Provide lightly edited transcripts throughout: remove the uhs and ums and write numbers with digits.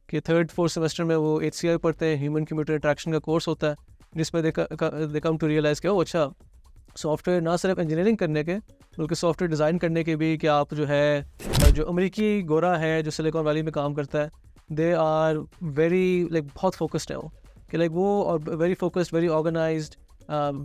कि third fourth semester में वो HCI पढ़ते हैं, ह्यूमन कंप्यूटर इंटरेक्शन का कोर्स होता है, जिसमें दे कम टू रियलाइज़ कि अच्छा सॉफ्टवेयर ना सिर्फ इंजीनियरिंग करने के बल्कि सॉफ्टवेयर डिज़ाइन करने के भी, कि आप जो है जो अमेरिकी गोरा है जो सिलिकॉन वैली में काम करता है, दे आर वेरी बहुत फोकस्ड है वो, कि वो और very focused, very organised,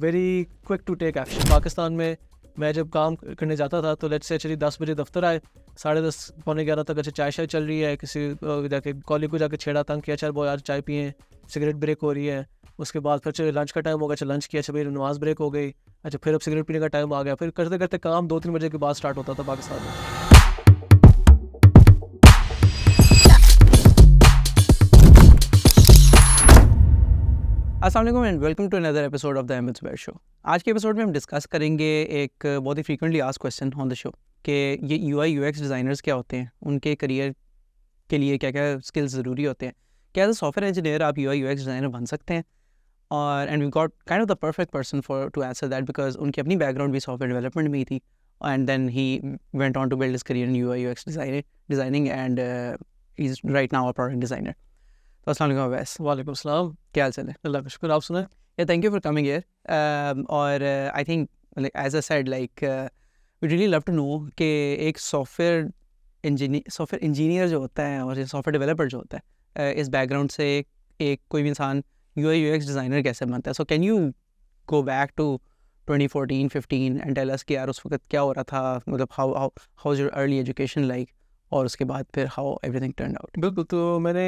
very quick to take action. Pakistan में मैं जब काम करने जाता था तो लेट्स से चलिए 10 बजे दफ्तर आए, 10:30 पौने 11 तक अच्छा चाय शाय चल रही है, किसी जाके कॉलेज को जाके छेड़ा, तंग किया, चल वो यार चाय पिए, सिगरेट ब्रेक हो रही है। उसके बाद फिर चलो लंच का टाइम हो गया, अच्छा लंच किया, अच्छा भाई नमाज ब्रेक हो गई, अच्छा फिर अब सिगरेट पीने का टाइम आ गया, फिर करते करते काम 2-3 बजे के बाद स्टार्ट होता था पाकिस्तान में। अस्सलाम वालेकुम and welcome to another episode of the Ahmed Zubair show. आज के एपिसोड में हम डिस्कस करेंगे एक बहुत ही frequently asked question on the show कि ये UI UX डिज़ाइनर्स क्या होते हैं, उनके करियर के लिए क्या क्या स्किल्स ज़रूरी होते हैं, क्या एज अ सॉफ्टवेयर इंजीनियर आप UI UX डिज़ाइनर बन सकते हैं। और and we got kind of the perfect person for to answer that because उनकी अपनी बैकग्राउंड भी सॉफ्टवेयर डेवलपमेंट में ही थी and then he went on to build his career in UI UX designing and he is right now a product designer. तो अस्सलाम वालेकुम अवैस। वालेकुम सलाम, क्या हाल चाल है? अल्लाह का शुक्र, आप सुनाएं। Yeah, thank you for coming here. और I think like as I said we really love to know कि एक सॉफ्टवेयर इंजीनियर जो होता है और सॉफ्टवेयर डेवलपर जो होता है इस बैकग्राउंड से एक कोई भी इंसान UI UX डिज़ाइनर कैसे बनता है। So can you go back to 2014-15 and tell us कि यार उस वक्त क्या हो रहा था, मतलब how was your early education like, और उसके बाद फिर हाउ एवरीथिंग टर्न आउट। बिल्कुल, तो मैंने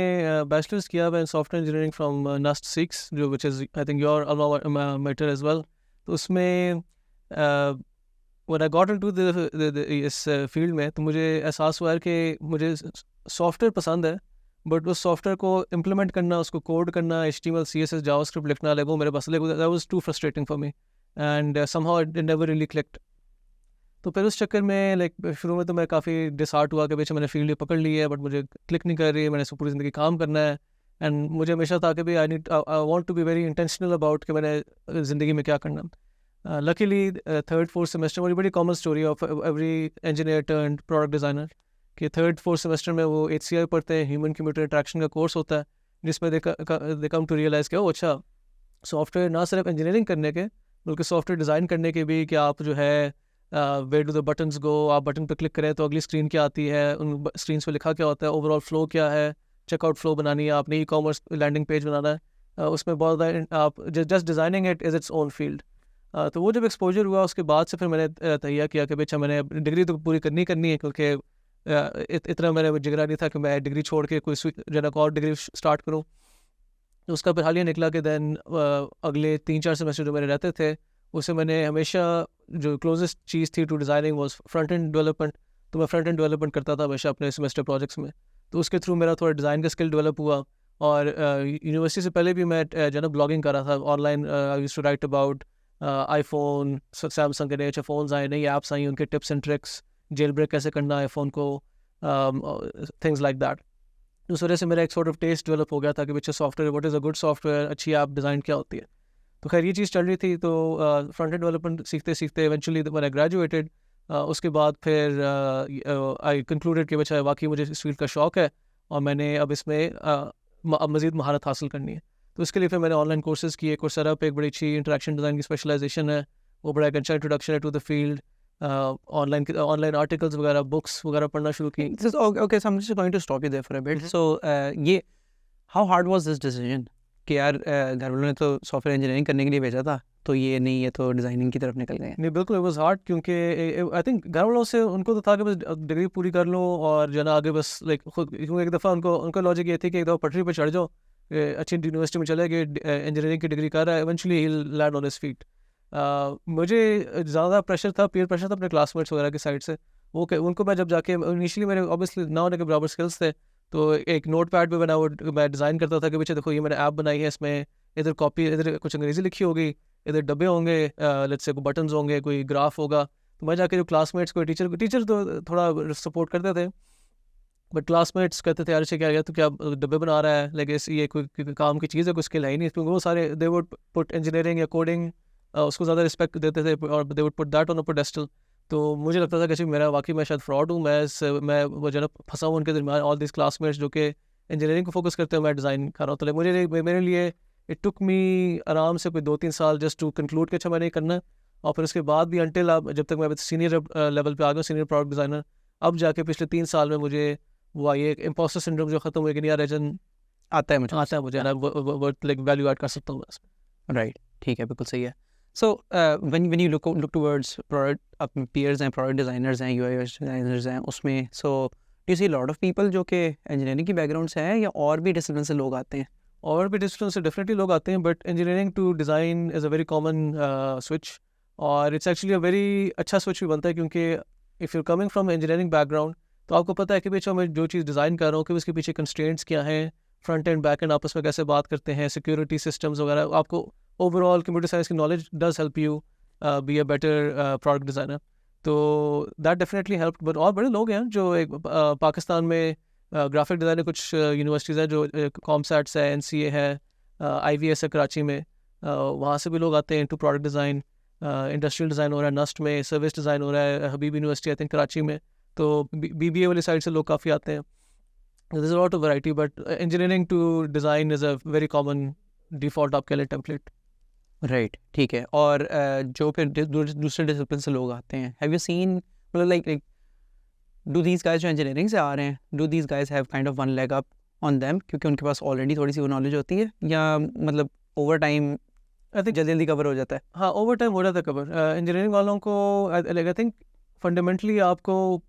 बैचलर्स किया हुआ in software engineering from NUST 6, जो which is I think your alma mater as well. तो उसमें व्हेन आई गॉट इनटू इस फील्ड में, तो मुझे एहसास हुआ है कि मुझे सॉफ्टवेयर पसंद है, बट उस सॉफ्टवेयर को इम्प्लीमेंट करना, उसको कोड करना, HTML CSS जावास्क्रिप्ट लिखना, वो मेरे पास that was too frustrating for me and somehow it never really clicked. तो फिर उस चक्कर में शुरू में तो मैं काफ़ी डिसहार्ट हुआ कि भाई मैंने फील्ड पकड़ ली है बट मुझे क्लिक नहीं कर रही है, मैंने इसको पूरी ज़िंदगी काम करना है। एंड मुझे हमेशा था कि भाई I want to be very intentional about कि मैंने ज़िंदगी में क्या करना। लकीली थर्ड फोर्थ सेमेस्टर, बड़ी common story of every engineer turned product designer, कि थर्ड फोर्थ सेमेस्टर में वो HCI पढ़ते हैं, ह्यूमन कंप्यूटर इंटरेक्शन का कोर्स होता है, जिसमें दे कम टू रियलाइज़ कि अच्छा सॉफ्टवेयर ना सिर्फ इंजीनियरिंग करने के बल्कि सॉफ्टवेयर डिज़ाइन करने के भी, कि आप जो है वेयर डू द बटन्स गो, आप बटन पर क्लिक करें तो अगली स्क्रीन क्या आती है, उन स्क्रीन पे लिखा क्या होता है, ओवरऑल फ्लो क्या है, चेकआउट फ्लो बनानी है आपने, E-कॉमर्स लैंडिंग पेज बनाना है, उसमें बहुत ज़्यादा आप just designing it is its own field. तो वो जब एक्सपोजर हुआ उसके बाद से फिर मैंने तैयार किया कि भाई अच्छा मैंने डिग्री तो पूरी करनी है, क्योंकि इतना मेरा जिगरा नहीं था कि मैं डिग्री छोड़ के कोई जनक और डिग्री स्टार्ट करूँ। तो उसका फिर हालिया निकला कि दैन अगले 3-4 सेमेस्टर जो मेरे रहते थे, उससे मैंने हमेशा जो क्लोजेस्ट चीज़ थी to designing was front end development. तो मैं फ्रंट एंड डेवलपमेंट करता था हमेशा अपने सेमेस्टर प्रोजेक्ट्स में, तो उसके थ्रू मेरा थोड़ा डिज़ाइन का स्किल डेवलप हुआ। और यूनिवर्सिटी से पहले भी मैं जो ना ब्लॉगिंग कर रहा था online, I used to write about iPhone, Samsung के नए अच्छे फ़ोन्स आए, नई ऐप्स आई, उनके tips and tricks, jailbreak कैसे करना आईफोन को, थिंग्स लाइक दैट। उस वजह से मेरा एक सॉर्ट ऑफ टेस्ट डेवलप हो गया था कि बच्चे software, what is a good software, अच्छी ऐप डिज़ाइन क्या होती है। तो खैर ये चीज़ चल रही थी। तो फ्रंट एंड डेवलपमेंट सीखते सीखते इवेंचुअली व्हेन आई ग्रेजुएटेड, उसके बाद फिर आई कंक्लूडेड कि बच्चा वाकई मुझे इस फील्ड का शौक़ है और मैंने अब इसमें अब मज़ीद महारत हासिल करनी है। तो इसके लिए फिर मैंने ऑनलाइन कोर्सेज़ किए। कोर्सेरा पे एक बड़ी अच्छी इंटरेक्शन डिज़ाइन की स्पेशलाइजेशन है, वो बड़ा एक अच्छा इंट्रोडक्शन है to the field. Online articles वगैरह, बुक्स वगैरह पढ़ना शुरू की। Okay, so I'm just going to stop you there for a bit. So ये how hard was this decision कि यार घर वालों ने तो सॉफ्टवेयर इंजीनियरिंग करने के लिए भेजा था, तो ये नहीं, ये तो डिज़ाइनिंग की तरफ निकल गए। नहीं बिल्कुल, इट वाज हार्ड, क्योंकि आई थिंक घर वालों से उनको तो था कि बस डिग्री पूरी कर लो और जो ना आगे बस खुद, क्योंकि एक दफ़ा उनका लॉजिक ये थी कि एक दफ़ा पटरी पे चढ़ जाओ, अच्छी यूनिवर्सिटी में चले गए, इंजीनियरिंग की डिग्री कर रहा है, eventually he will land on his feet. मुझे ज़्यादा प्रेशर था, पीयर प्रेशर था अपने क्लासमेट्स वगैरह की साइड से। उनको मैं जब जाके इनिशियली मेरे ऑब्वियसली ना होने के बराबर स्किल्स थे, तो एक नोट पैड पर मैं डिज़ाइन करता था कि बच्चे देखो ये मैंने ऐप बनाई है, इसमें इधर कॉपी, इधर कुछ अंग्रेज़ी लिखी होगी, इधर डब्बे होंगे, लेट्स से कोई बटन्स होंगे, कोई ग्राफ होगा। तो मैं जाके जो क्लासमेट्स को, टीचर तो थोड़ा सपोर्ट करते थे, बट क्लासमेट्स कहते थे यार इससे क्या, तो क्या डब्बे बना रहा है, लाइक ये कोई काम की चीज़ है, कोई स्किल है ही नहीं। क्योंकि वो सारे दे वुड पुट इंजीनियरिंग या कोडिंग, उसको ज़्यादा रिस्पेक्ट देते थे और they would put that on a pedestal. तो मुझे लगता था कि मेरा वाकई मैं शायद फ्रॉड हूँ, मैं वो जो ना फंसा हूँ उनके दरमियान, ऑल दिस क्लासमेट्स जो कि इंजीनियरिंग को फोकस करते हुए मैं डिज़ाइन कर रहा हूँ। तो मेरे लिए इट टुक मी आराम से कोई 2-3 साल जस्ट टू कंक्लूड कि अच्छा मैंने ये करना है। और फिर उसके बाद भी अंटिल अब जब तक मैं सीनियर लेवल पे आ गया, सीनियर प्रोडक्ट डिज़ाइनर, अब जाके पिछले 3 साल में मुझे वो ये इम्पोस्टर सिंड्रोम जो ख़त्म हुआ कि यार एजन आता है मुझे। आता है मुझे, वो लाइक वैल्यू ऐड कर सकता हूँ मैं। राइट, ठीक है, बिल्कुल सही है। So when you look towards product, अपने पीयर्स हैं, प्रोडक्ट डिज़ाइनर्स हैं, यूआई यूएक्स डिज़ाइनर्स हैं, उसमें so you see lot of people जो कि इंजीनियरिंग की बैकग्राउंड से हैं या और भी डिसिप्लिन से लोग आते हैं? और भी डिसिप्लिन से डेफिनेटली लोग आते हैं, but engineering to design is a very common switch, और इट्स एक्चुअली अ वेरी अच्छा स्विच भी बनता है, क्योंकि if you coming from engineering background तो आपको पता है कि पीछे मैं जो चीज़ डिज़ाइन कर रहा हूँ कि उसके पीछे कंस्ट्रेंट्स क्या हैं, फ्रंट एंड बैक एंड आपस में कैसे बात करते हैं, सिक्योरिटी सिस्टम्स वगैरह। आपको ओवरऑल कंप्यूटर साइंस की knowledge does help you be a better product designer. तो दैट डेफिनेटली हेल्प। बट और बड़े लोग हैं जो एक पाकिस्तान में ग्राफिक डिज़ाइनर कुछ यूनिवर्सिटीज़ है, जो कॉमसैट्स है, NCA है, IVS है कराची में, वहाँ से भी लोग आते हैं into product design. Industrial design हो रहा है नस्ट में, सर्विस डिज़ाइन हो रहा है हबीब यूनिवर्सिटी आई थिंक कराची में, तो BBA वाली साइड से लोग काफ़ी आते हैं। There's a lot of variety, but engineering to design is a very common default आप कह लें टेम्पलेट। राइट, ठीक है। और जो फिर दूसरे डिसिप्लिन से लोग आते हैं, हैव यू सीन, मतलब लाइक डू दीज गाइज जो इंजीनियरिंग से आ रहे हैं, do these guys have kind of one leg up on them क्योंकि उनके पास ऑलरेडी थोड़ी सी वो नॉलेज होती है, या मतलब ओवर टाइम आई थिंक जल्दी जल्दी कवर हो जाता है? हाँ, ओवर टाइम हो जाता है कवर। इंजीनियरिंग वालों को आई थिंक फंडामेंटली आपको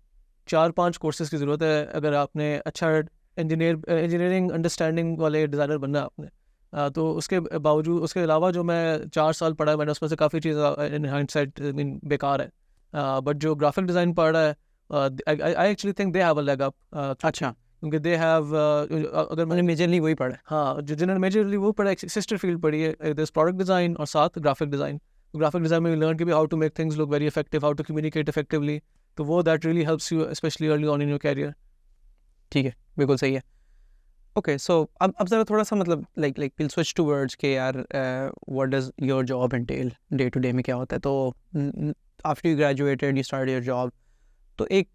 4-5 कोर्सेज की ज़रूरत है अगर आपने अच्छा इंजीनियरिंग अंडरस्टैंडिंग वाले डिज़ाइनर बनना है आपने। तो उसके बावजूद, उसके अलावा जो मैं 4 साल पढ़ा है मैंने, उसमें से काफ़ी चीज़ इन हाइंडसाइट आई मीन बेकार है। बट जो ग्राफिक डिज़ाइन पढ़ रहा है, I actually think they have a leg up. अच्छा, क्योंकि दे हैव अगर मैंने मेजरली वही पढ़ा है। हाँ, जो जिन्होंने मेजरली वो पढ़ा, एक सिस्टर फील्ड पढ़ी है, दिस प्रोडक्ट डिज़ाइन और साथ ग्राफिक डिज़ाइन। ग्राफिक डिज़ाइन में लर्न कि भी how to make things look very effective, how to communicate effectively. तो वो that really helps you specially early on in your career. ठीक है, बिल्कुल सही है। ओके, सो अब ज़रा थोड़ा सा मतलब like will switch towards के यार what does your job entail, day to day में क्या होता है? तो after you graduated you start your job, तो एक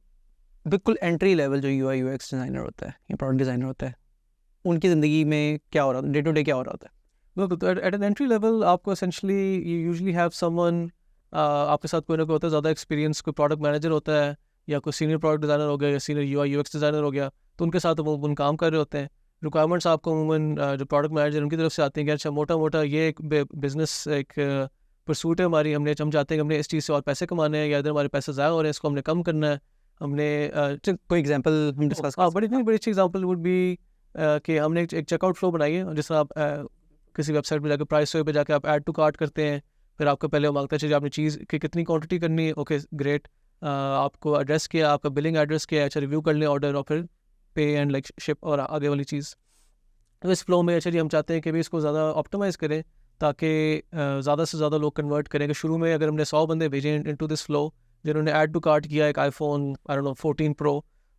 बिल्कुल एंट्री लेवल जो UI UX डिज़ाइनर होता है या प्रोडक्ट डिज़ाइनर होता है, उनकी ज़िंदगी में क्या हो रहा है, डे टू डे क्या हो रहा होता है? बिल्कुल। तो एट एन एंट्री लेवल आपको essentially you usually have someone आपके साथ कोई ना कोई होता है ज़्यादा एक्सपीरियंस, कोई प्रोडक्ट मैनेजर होता है या कोई सीनियर प्रोडक्ट डिज़ाइनर हो गया या सीनियर UI UX डिज़ाइनर हो गया, तो उनके साथ वो उन काम कर रहे होते हैं। रिक्वायरमेंट्स आपको अमूमन जो प्रोडक्ट मैनेजर उनकी तरफ से आती हैं कि अच्छा मोटा मोटा ये एक बिज़नेस एक परसूट है हमारी, हम चाहते हैं कि हमने इस चीज़ से और पैसे कमाने हैं, या इधर हमारे पैसे ज़ाया हो रहे हैं, इसको हमने कम करना है, हमने कोई एग्जांपल हम डिस्कस हाँ, बड़ी अच्छी एग्जांपल वुड बी कि हमने एक चेकआउट फ्लो बनाई है, जिस तरह आप किसी वेबसाइट पे जाकर प्राइस पे जाकर आप ऐड टू कार्ट करते हैं, फिर आपको पहले वो मांगता है चाहिए आपने चीज़ की कितनी क्वांटिटी करनी है, ओके ग्रेट, आपको एड्रेस किया, आपका बिलिंग एड्रेस किया, अच्छा रिव्यू कर लें ऑर्डर, और फिर पे एंड लाइक शिप और आगे वाली चीज़। तो इस फ्लो में अच्छा जी हम चाहते हैं कि भी इसको ज़्यादा ऑप्टिमाइज़ करें ताकि ज़्यादा से ज़्यादा लोग कन्वर्ट करें। कि शुरू में अगर हमने 100 बंदे भेजे इनटू दिस फ्लो जिन्होंने ऐड टू कार्ट किया एक iPhone I don't no 14 Pro,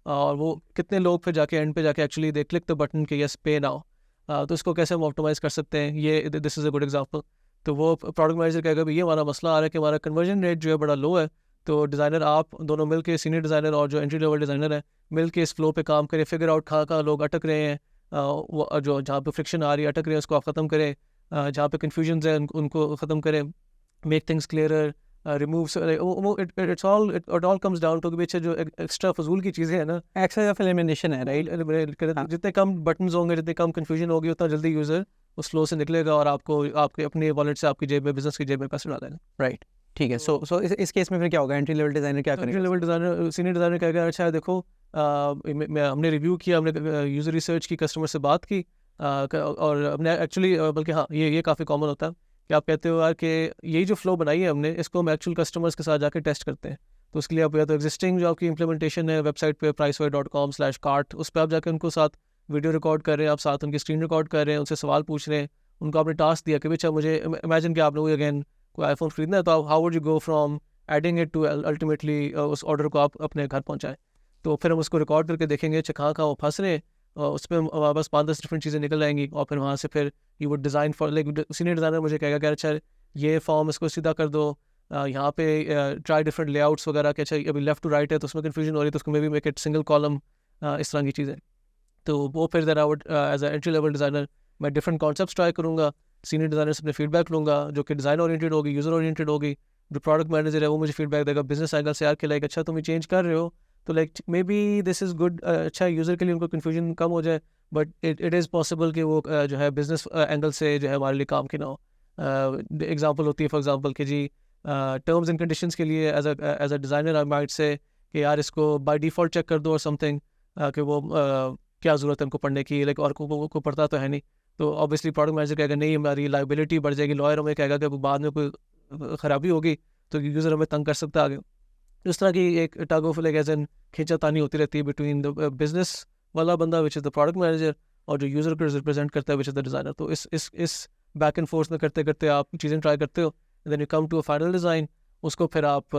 और वो कितने लोग फिर जाके एंड पे जाके actually they click the button कि यस पे नाउ, तो इसको कैसे हम ऑप्टिमाइज़ कर सकते हैं, ये this is a good example. तो वो प्रोडक्ट मैनेजर कहेगा भाई ये हमारा मसला आ रहा है कि हमारा कन्वर्जन रेट जो है बड़ा लो है, तो डिज़ाइनर आप दोनों मिल के, सीनियर डिज़ाइनर और जो एंट्री लेवल डिज़ाइनर है, मिल के इस फ्लो पे काम करें, फिगर आउट कहाँ लोग अटक रहे हैं, वो जो जहाँ पे फ्रिक्शन आ रही है अटक रहे हैं उसको आप ख़त्म करें, जहाँ पे कन्फ्यूजन है उनको ख़त्म करें, make things clearer, remove it all comes down to कि पीछे जो एक्स्ट्रा फजूल की चीज़ें हैं ना, एक्सेस ऑफ एलिमिनेशन है, राइट? जितने कम बटन्स होंगे, जितने कम कन्फ्यूजन होगी, उतना जल्दी यूज़र उस फ्लो से निकलेगा और आपको आपके अपने वॉलेट से आपकी जेब में, बिजनेस की जेब में पैसे डालेगा। राइट, ठीक है। सो इस केस में फिर क्या होगा? एंट्री लेवल डिज़ाइनर क्या करेगा? Entry level designer, senior designer कहेगा अच्छा देखो, हमने रिव्यू किया, हमने यूज़र रिसर्च की, कस्टमर से बात की, और हमने एक्चुअली बल्कि हाँ ये काफ़ी कॉमन होता है कि आप कहते हो यार कि यही जो फ्लो बनाई है हमने, इसको हम एक्चुअल कस्टमर्स के साथ जाकर टेस्ट करते हैं। तो उसके लिए आप या तो एग्जिस्टिंग जो आपकी इंप्लीमेंटेशन है वेबसाइट पे pricewise.com/cart, उस पर आप जाकर उनको साथ वीडियो रिकॉर्ड कर रहे हैं, आप साथ उनकी स्क्रीन रिकॉर्ड कर रहे हैं, उनसे सवाल पूछ रहे हैं, उनको आपने टास्क दिया कि अच्छा मुझे इमेजिन कि आपने वो अगेन कोई आईफोन खरीदना है, तो आप how would you go from adding it to ultimately उस ऑर्डर को आप अपने घर पहुँचाएँ। तो फिर हम उसको रिकॉर्ड करके देखेंगे अच्छा कहाँ वो फंस रहे हैं, उस पर हमारे पास 5-10 डिफरेंट चीज़ें निकल आएंगी, और फिर वहाँ से फिर you would design for like senior designer मुझे कहेगा कि अच्छा ये फॉर्म इसको सीधा कर दो, यहाँ पे ट्राई डिफरेंट लेआउट्स वगैरह के, अच्छा अभी लेफ्ट टू राइट है तो उसमें कन्फ्यूजन हो रही है तो उसको maybe make it single column, इस तरह की चीज़ें। तो वो फिर then I would as entry level designer मैं डिफरेंट कॉन्सेप्ट्स ट्राई करूँगा, सीनियर डिज़ाइनर से अपने फीडबैक लूँगा जो कि डिज़ाइन ओरिएंटेड होगी, यूज़र ओरिएंटेड होगी। जो प्रोडक्ट मैनेजर है वो मुझे फीडबैक देगा बिजनेस एंगल से, यार कि लाइक अच्छा तुम ये चेंज कर रहे हो तो like may be this is good, अच्छा यूज़र के लिए उनको कन्फ्यूजन कम हो जाए, बट इट इज़ पॉसिबल कि वो जो है बिजनेस एंगल से जो है हमारे लिए काम की ना हो। एग्जांपल होती है फॉर एग्जांपल कि जी टर्म्स एंड कंडीशंस के लिए as a designer I might say कि यार इसको बाय डिफ़ॉल्ट चेक कर दो और समथिंग, कि वो क्या ज़रूरत है उनको पढ़ने की, लाइक और को पढ़ता तो है नहीं। तो ऑब्वियसली प्रोडक्ट मैनेजर कहेगा नहीं हमारी लाइबिलिटी बढ़ जाएगी, लॉयर हमें कहेगा कि बाद में कोई ख़राबी होगी तो यूज़र हमें तंग कर सकता है आगे। इस तरह की एक tug of like as an खींचातानी होती रहती है बिटवीन द बिजनेस वाला बंदा which is the product manager और जो यूज़र को रिप्रेजेंट करता है विच इज़ द डिज़ाइनर। तो इस बैक एंड फोर्थ में करते करते आप चीज़ें ट्राई करते हो, then you come to a final design. उसको फिर आप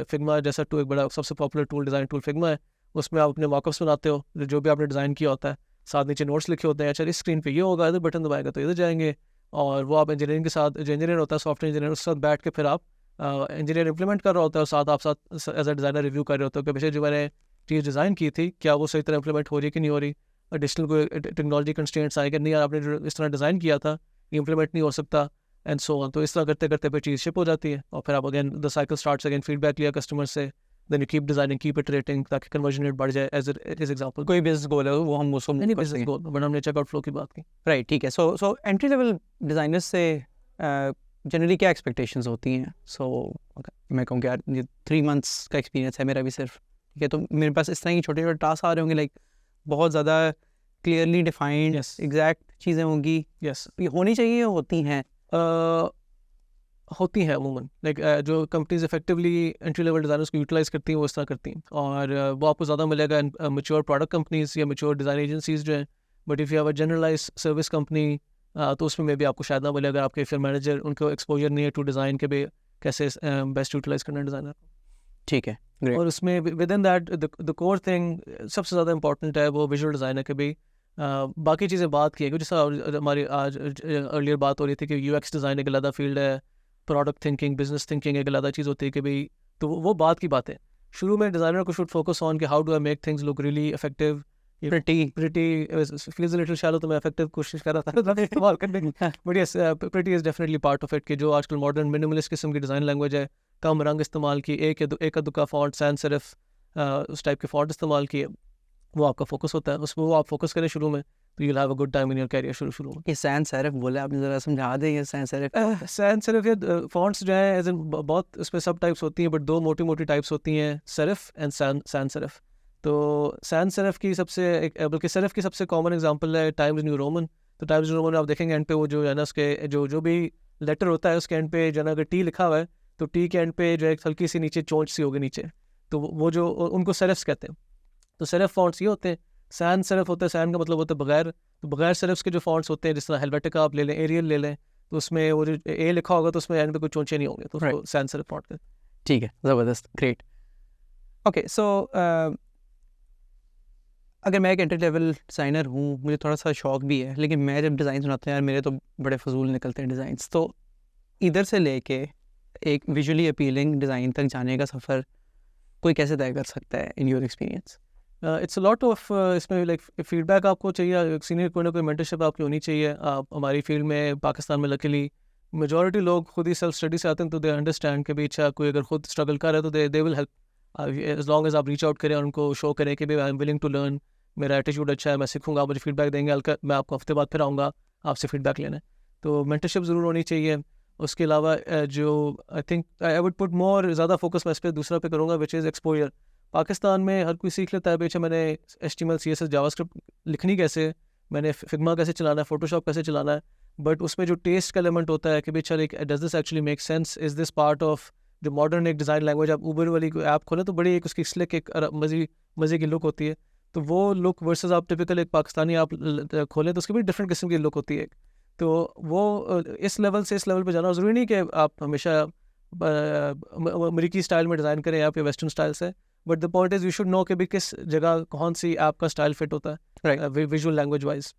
फिग्मा जैसा टू एक बड़ा सबसे popular tool design tool Figma है, उसमें आप अपने मॉकअप्स बनाते हो जो भी आपने डिज़ाइन किया होता है, साथ नीचे नोट्स लिखे होते हैं, अच्छा इस स्क्रीन पे ये होगा, इधर बटन दबाएगा तो इधर जाएंगे, और वो आप इंजीनियरिंग के साथ, जो इंजीनियर होता है सॉफ्टवेयर इंजीनियर, उसके साथ बैठ के फिर आप इंजीनियर इंप्लीमेंट कर रहा होता है और साथ आप साथ एज अ डिज़ाइनर रिव्यू कर रहे होते हो कि पीछे जो मैंने चीज़ डिज़ाइन की थी क्या वो सही तरह इंप्लीमेंट हो रही कि नहीं हो रही, एडिशनल कोई टेक्नोलॉजी कंस्ट्रेंट्स आए कि नहीं यार आपने जो इस तरह डिज़ाइन किया था इंप्लीमेंट नहीं हो सकता, एंड सो ऑन। तो इस तरह करते करते फिर चीज़ शिप हो जाती है और फिर आप again the cycle starts again, feedback लिया कस्टमर से, then you keep designing, keep iterating ताकि कन्वर्जन रेट बढ़ जाए। एज एग्जांपल कोई बिजनेस गोल है वो हम उसको नहीं बिजनेस गोल, बट हमने चेकआउट फ्लो की बात की। राइट, ठीक है। सो एंट्री लेवल डिज़ाइनर्स से जनरली क्या एक्सपेक्टेशंस होती हैं? मैं कहूँ कि यार ये 3 months का एक्सपीरियंस है मेरा भी सिर्फ, ठीक है, तो मेरे पास इस तरह की छोटे छोटे टास्क आ रहे होंगे, लाइक बहुत ज़्यादा क्लियरली डिफाइंड एग्जैक्ट चीज़ें होंगी, ये होनी चाहिए, होती हैं होती हैं अमूमन, लाइक जो companies effectively entry level designers को यूटिलाइज़ करती हैं वो इस तरह करती हैं, और वो आपको ज़्यादा मिलेगा मैच्योर प्रोडक्ट कंपनीज या मैच्योर डिज़ाइन एजेंसीज जो हैं। But if you have a generalise service company तो उसमें मे भी आपको शायद ना मिले, अगर आपके फिर मैनेजर उनको एक्सपोजर नहीं है टू डिज़ाइन के भी कैसे बेस्ट यूटिलाइज़ करना डिज़ाइनर। ठीक है, great. और उसमें with in that the core thing सबसे ज़्यादा इंपॉर्टेंट है वो विजुअल डिज़ाइनर के भी। बाकी चीज़ें बात की है, जैसा हमारी आज अर्लियर बात हो रही थी कि यूएक्स डिज़ाइन एक अलग फील्ड है, प्रोडक्ट थिंकिंग, बिजनेस थिंकिंग एक अलग चीज़ होती है कि भाई, तो वो बात की बात है। शुरू में डिज़ाइनर को शुड फोकस ऑन कि how do I make things look really effective, pretty feels a little shallow, तो मैं इफेक्टिव कोशिश कर रहा था इस्तेमाल करने की, but yes pretty is definitely part of it, कि जो आजकल मॉडर्न मिनिमलिस्ट किस्म की डिज़ाइन लैंग्वेज है, कम रंग इस्तेमाल की, एक दुका फॉन्ट, सैंस सेरिफ, उस टाइप के फॉन्ट इस्तेमाल किए, वो आपका फोकस होता है, उसमें वो आप फोकस करें शुरू में तो you'll have a good time in your career शुरू में। ये सैंस सेरिफ बोले आपने, ज़रा समझा दें ये सैंस सेरिफ। सैंस सेरिफ या फॉन्ट्स जो है एज इन बहुत उसमें सब टाइप्स होती हैं, बट 2 मोटी मोटी टाइप्स होती हैं, सेरिफ एंड सैंस सेरिफ। तो सैंस सेरिफ की बल्कि सेरिफ की सबसे कॉमन एग्जांपल है टाइम्स न्यू रोमन। तो टाइम्स न्यू रोमन आप देखेंगे एंड पे वो जो है ना उसके जो भी लेटर होता है उसके एंड पे जो है ना, अगर टी लिखा हुआ है तो टी के एंड पे जो एक हल्की सी नीचे चोंच सी होगी नीचे, तो वो जो उनको सेरिफ्स कहते हैं। तो सेरिफ फॉन्ट्स ये होते हैं। सैंस सेरिफ होता है, सैन का मतलब होता है बगैर, तो बगैर सेरिफ्स के जो फॉन्ट्स होते हैं, जिस तरह हेलवेटिका आप ले लें, एरियल ले लें, तो उसमें वो जो ए लिखा होगा तो उसमें एंड पे कोई चोंचे नहीं होंगे, तो उसको सैंस सेरिफ फॉन्ट कहते हैं। ठीक है, ज़बरदस्त, ग्रेट। ओके, सो अगर मैं एक एंट्री लेवल डिज़ाइनर हूँ, मुझे थोड़ा सा शौक भी है, लेकिन मैं जब डिज़ाइन सुनाते हैं यार मेरे तो बड़े फजूल निकलते हैं डिज़ाइंस, तो इधर से लेके एक विजुअली अपीलिंग डिज़ाइन तक जाने का सफ़र कोई कैसे तय कर सकता है in your experience? It's a lot of इसमें लाइक फीडबैक आपको चाहिए, सीनियर कोई ना कोई मेंटरशिप आपकी होनी चाहिए। आप हमारी फील्ड में पाकिस्तान में लकीली मेजॉरिटी लोग खुद ही सेल्फ स्टडी से आते हैं, तो दे अंडरस्टैंड कि भी अच्छा कोई अगर खुद स्ट्रगल कर रहा है तो they will help, as long as आप रीच आउट करें और उनको शो करें कि भाई I am willing to learn, मेरा एटीट्यूड अच्छा है, मैं सीखूंगा, आप मुझे फीडबैक देंगे, मैं आपको हफ्ते बाद फिर आऊँगा आपसे फीडबैक लेने। तो मेंटरशिप ज़रूर होनी चाहिए। उसके अलावा जो I think I would put more ज़्यादा फोकस मैं इस पर दूसरा पे करूँगा, विच इज़ एक्सपोजर। पाकिस्तान में हर कोई सीख लेता है बेचा मैंने HTML CSS जावास्क्रिप्ट लिखनी कैसे, मैंने फिग्मा कैसे चलाना है, फोटोशॉप कैसे चलाना है, बट उसमें जो टेस्ट का एलिमेंट होता है कि बेचा like does this actually make sense, is this part of जो मॉडर्न एक डिज़ाइन लैंग्वेज। आप ऊबर वाली कोई ऐप खोलें तो बड़ी एक उसकी स्लिक एक मज़े की लुक होती है, तो वो लुक वर्सेस आप टिपिकल एक पाकिस्तानी आप खोलें तो उसकी भी डिफरेंट किस्म की लुक होती है। तो वो इस लेवल से इस लेवल पे जाना ज़रूरी नहीं कि आप हमेशा अमेरिकी स्टाइल में डिज़ाइन करें या फिर वेस्टर्न स्टाइल से, but the point is you should know कि भी किस जगह कौन सी ऐप का स्टाइल फिट होता है विजुअल लैंग्वेज वाइज।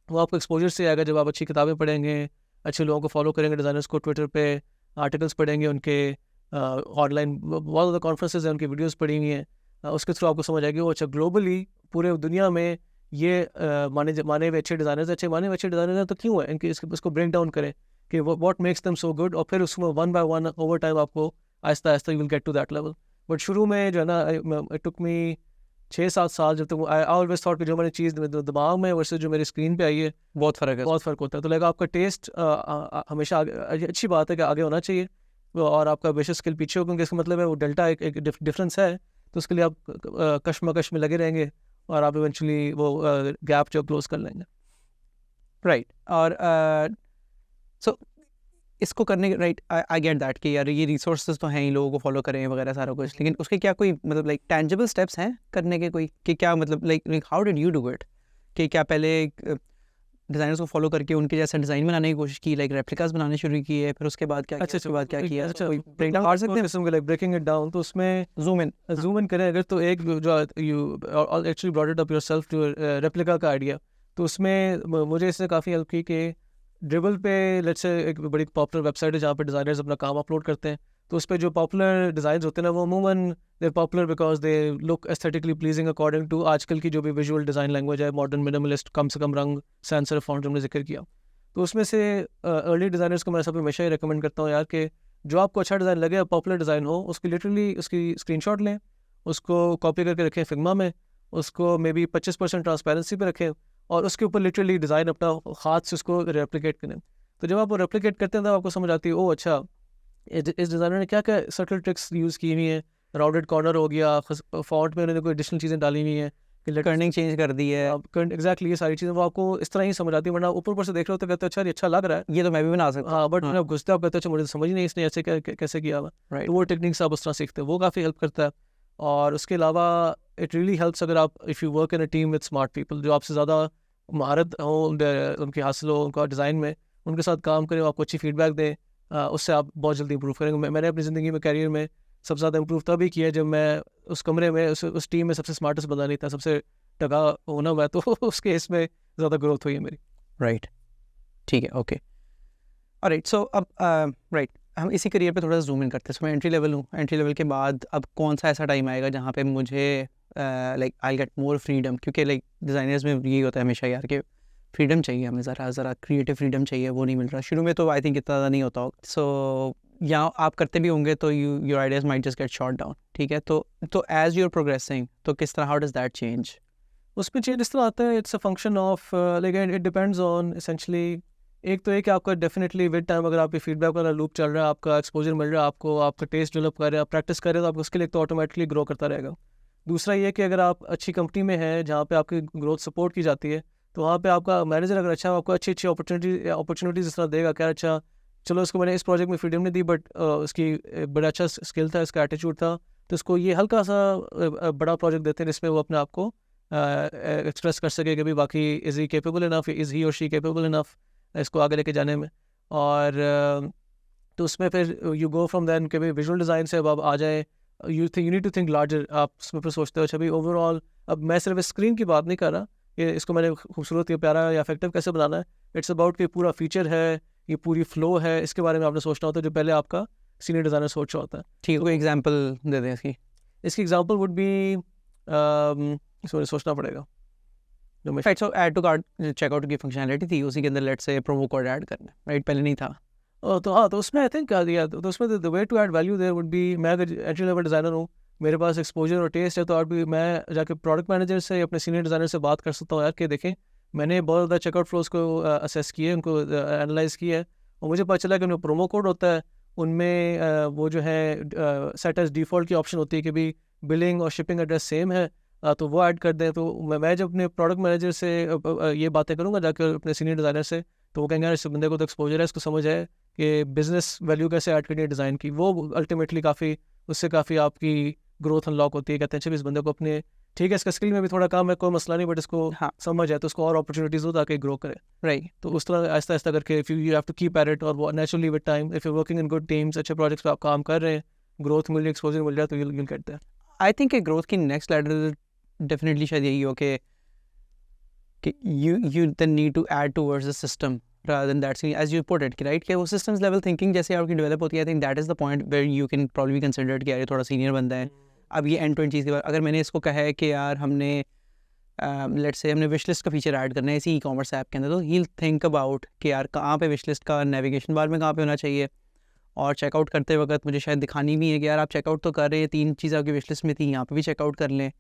वो आपको एक्सपोजर से आएगा जब आप अच्छी किताबें पढ़ेंगे, अच्छे लोगों को फॉलो करेंगे, डिज़ाइनर्स को ट्विटर पे आर्टिकल्स पढ़ेंगे, उनके ऑनलाइन बहुत ज़्यादा कॉन्फ्रेंसेज हैं, उनकी वीडियोज़ पढ़ी हुई हैं, उसके थ्रू आपको समझ आएगी वो अच्छा ग्लोबली पूरे दुनिया में ये माने हुए अच्छे डिज़ाइनर्स हैं तो क्यों है इनके इसको ब्रेक डाउन करें कि what makes them so good, और फिर उसमें one by one over time आपको आहिस्ता आहिस्ता you will get to that level. But शुरू में जो है ना, इट टुक मी 6-7 साल जब तक. आई ऑलवेज थॉट कि जो मैंने चीज़ दिमाग में वर्सेस जो मेरी स्क्रीन पे आई है बहुत फ़र्क है. बहुत फ़र्क होता है. तो लगा आपका टेस्ट हमेशा अच्छी बात है कि आगे होना चाहिए, और आपका बेशक स्किल पीछे हो, क्योंकि इसका मतलब है वो डेल्टा एक डिफरेंस है. तो उसके लिए आप कशमकश में लगे रहेंगे और आप इवेंचुअली वो गैप जो क्लोज कर लेंगे. राइट. और सो इसको करने के राइट, आई गेट दैट कि यार ये रिसोर्सेज तो हैं ही, लोगों को फॉलो करें वगैरह सारा कुछ, लेकिन उसके क्या कोई मतलब लाइक टेंजिबल स्टेप्स हैं करने के कोई, कि क्या मतलब like how did you do it, कि क्या पहले डिज़ाइनर्स को फॉलो करके उनके जैसा डिज़ाइन बनाने की कोशिश की, लाइक रेप्लिकास बनाने शुरू किए, फिर उसके बाद क्या किया, उसके बाद क्या किया, कोई ब्रेकडाउन कर सकते हैं लाइक ब्रेकिंग इट डाउन. तो उसमें जूम इन करें अगर, तो एक जो you actually brought it up yourself to replica का आइडिया. तो उसमें मुझे इसने काफ़ी हेल्प की कि ड्रिबल पे लेट्स से एक बड़ी पॉपुलर वेबसाइट है जहाँ पे डिज़ाइनर्स अपना काम अपलोड करते हैं. तो उस पर जो पॉपुलर डिज़ाइन होते हैं ना, वो अमूमन they popular because they look aesthetically pleasing according to आजकल की जो भी विजुअल डिज़ाइन लैंग्वेज है, मॉडर्न मिनिमलिस्ट, कम से कम रंग, सैंस सेरिफ फॉन्ट हमने जिक्र किया. तो उसमें से अर्ली डिज़ाइनर्स को मैं सब हमेशा ही रिकमेंड करता हूँ यार कि जो आपको अच्छा डिज़ाइन लगे, पॉपुलर डिज़ाइन हो, उसकी लिटरली उसकी स्क्रीनशॉट लें, उसको कॉपी करके रखें फिग्मा में, उसको मे बी 25% ट्रांसपेरेंसी पे रखें, और उसके ऊपर लिटरली डिज़ाइन अपना हाथ से उसको रेप्लिकेट करें. तो जब आप वो रेप्लिकेट करते हैं तब आपको समझ आती है, ओह अच्छा इस डिज़ाइनर ने क्या क्या सटल ट्रिक्स यूज़ की हुई हैं. राउंडेड कॉर्नर हो गया, फॉन्ट में उन्होंने कोई एडिशनल चीज़ें डाली हुई हैं, कर्निंग चेंज कर दी है. एग्जैक्टली ये सारी चीज़ें वो आपको इस तरह ही समझ आती है. वरना ऊपर ऊपर से देख रहे हो तो कहते हो अच्छा ये अच्छा लग रहा है, ये तो मैं भी बना सकता हूँ. हाँ, बट जब घुसते आप कहते हो अच्छा मुझे समझ नहीं इसने ऐसे कैसे किया हुआ. राइट. तो वो टेक्निक्स आप उस तरह सीखते हैं, वो काफ़ी हेल्प करता है. और उसके अलावा इट रियली हेल्प्स अगर आप if you work in a team with smart people, जो आपसे ज़्यादा महारत हो उनकी हासिल हो उनका डिज़ाइन में, उनके साथ काम करें, आपको अच्छी फीडबैक दें, उससे आप बहुत जल्दी इंप्रूव करेंगे. मैंने अपनी ज़िंदगी में कैरियर में सबसे ज़्यादा इंप्रूव तभी किया जब मैं उस कमरे में उस टीम में सबसे स्मार्टेस्ट बंदा नहीं था, सबसे टका होना हुआ, तो उस केस में ज़्यादा ग्रोथ हुई है मेरी. राइट. ठीक है. ओके. ऑलराइट. सो अब राइट हम इसी करियर पे थोड़ा सा जूम इन करते हैं. सो मैं एंट्री लेवल हूँ. एंट्री लेवल के बाद अब कौन सा ऐसा टाइम आएगा जहाँ पे मुझे like I get more freedom, क्योंकि लाइक डिज़ाइनर्स में यही होता है हमेशा यार कि फ्रीडम चाहिए हमें, ज़रा क्रिएटिव फ्रीडम चाहिए, वो नहीं मिल रहा. शुरू में तो आई थिंक इतना ज़्यादा नहीं होता होगा. सो यहाँ आप करते भी होंगे तो your ideas might just get shot down. ठीक है. तो एज यू आर प्रोग्रेसिंग, तो किस तरह, हाउ डज दैट चेंज? उसमें चेंज इस तरह आता है, it's a function of like it depends on essentially. एक तो है कि आपका डेफिनेटली विद टाइम अगर आपकी फीडबैक वाला लूप चल रहा है, आपका एक्सपोजर मिल रहा है, आपको आपका टेस्ट डेवलप कर रहे हैं, आप प्रैक्टिस कर रहे हैं, तो आप उसके लिए तो ऑटोमेटिकली ग्रो करता रहेगा. दूसरा ये कि अगर आप अच्छी कंपनी में हैं जहाँ पे आपकी ग्रोथ सपोर्ट की जाती है, तो वहाँ पे आपका मैनेजर अगर अच्छा आपको अच्छी अपॉर्चुनिटीज़ इस तरह देगा क्या, अच्छा चलो इसको मैंने इस प्रोजेक्ट में फ्रीडम नहीं दी, बट उसकी बड़ा अच्छा स्किल था, इसका एटीट्यूड था, तो इसको ये हल्का सा बड़ा प्रोजेक्ट देते हैं जिसमें वो अपने आप को एक्सप्रेस कर सके कि भाई बाकी is he capable enough, is he और शी केपेबल इनफ इसको आगे लेके जाने में. और तो उसमें फिर यू गो फ्रॉम दैन कि भाई विजुअल डिज़ाइन से अब आप आ जाए, you need to think larger. आप उसमें फिर सोचते हो अच्छा भाई ओवरऑल, अब मैं सिर्फ स्क्रीन की बात नहीं कर रहा, ये इसको मैंने खूबसूरत या प्यारा या इफेक्टिव कैसे बनाना है. इट्स अबाउट कि पूरा फीचर है, ये पूरी फ्लो है, इसके बारे में आपने सोचना होता है जो पहले आपका सीनियर डिज़ाइनर सोच रहा होता है. ठीक है. कोई एग्जांपल दे दें इसकी एग्जांपल वुड बी इसमें सोचना पड़ेगा. Right. So add to cart checkout की फंक्शनैलिटी थी, उसी के अंदर let's say promo code add करना, राइट, पहले नहीं था. तो हाँ, तो उसमें आई थिंक तो उसमें the way to add value there would be, मैं अगर एंट्री लेवल डिज़ाइनर हूँ, मेरे पास एक्सपोजर और टेस्ट है, तो और भी मैं जाके प्रोडक्ट मैनेजर से, अपने सीनियर डिज़ाइनर से बात कर सकता हूँ यार कि देखें मैंने बहुत ज़्यादा चेकआउट फ्लोज को असेस किए, उनको एनालाइज़ किया है, और मुझे पता चला कि उनमें प्रोमो कोड होता है, उनमें वो जो है सेट एज डिफ़ॉल्ट की ऑप्शन होती है कि भी बिलिंग और शिपिंग एड्रेस सेम है, तो वो ऐड कर दें. तो मैं जब अपने प्रोडक्ट मैनेजर से ये बातें करूँगा जाकर अपने सीनियर डिज़ाइनर से, तो वो कहेंगे यार इस बंदे को तो एक्सपोजर है, इसको समझ है कि बिज़नेस वैल्यू कैसे ऐड करनी है डिज़ाइन की. वो अल्टीमेटली उससे काफ़ी आपकी ग्रोथ अनलॉक होती है. कहते हैं अच्छा इस बंदे को अपने, ठीक है इसका स्किल में भी थोड़ा काम है, कोई मसला नहीं, बट इसको समझ है तो उसको और अपॉर्चुनिटीज़ हो ताकि ग्रो करे. राइट. तो उस तरह आहिस्ता आहिस्ता करके if you have to keep at it, और naturally with time if you working in good teams, अच्छे प्रोजेक्ट्स पे आप काम कर रहे हैं, ग्रोथ मिल रही है, एक्सपोजर मिल रहा है, तो you'll get there. I think growth की नेक्स्ट लैडर डेफिनेटली शायद यही हो कि you then need to add towards the system rather than that, as you put it, right, कि वो systems level thinking जैसे आपकी develop होती है. I think that is the point where you can probably be considered कि यार ये थोड़ा senior बंदा है. अब ये end to end चीज़ के बाद अगर मैंने इसको कहा है कि यार हमने लेट्स से हमने विश लिस्ट का फीचर ऐड करना है इसी ई कॉमर्स ऐप के अंदर, तो ही थिंक अबाउट कि यार कहाँ पे विश लिस्ट का नेविगेशन बार में कहाँ पे होना चाहिए, और चेकआउट करते वक्त मुझे शायद दिखानी भी है कि यार आप चेकआउट तो कर रहे हैं, 3 चीज़ें आपकी विश लिस्ट में थी, यहाँ पे भी चेकआउट कर लें।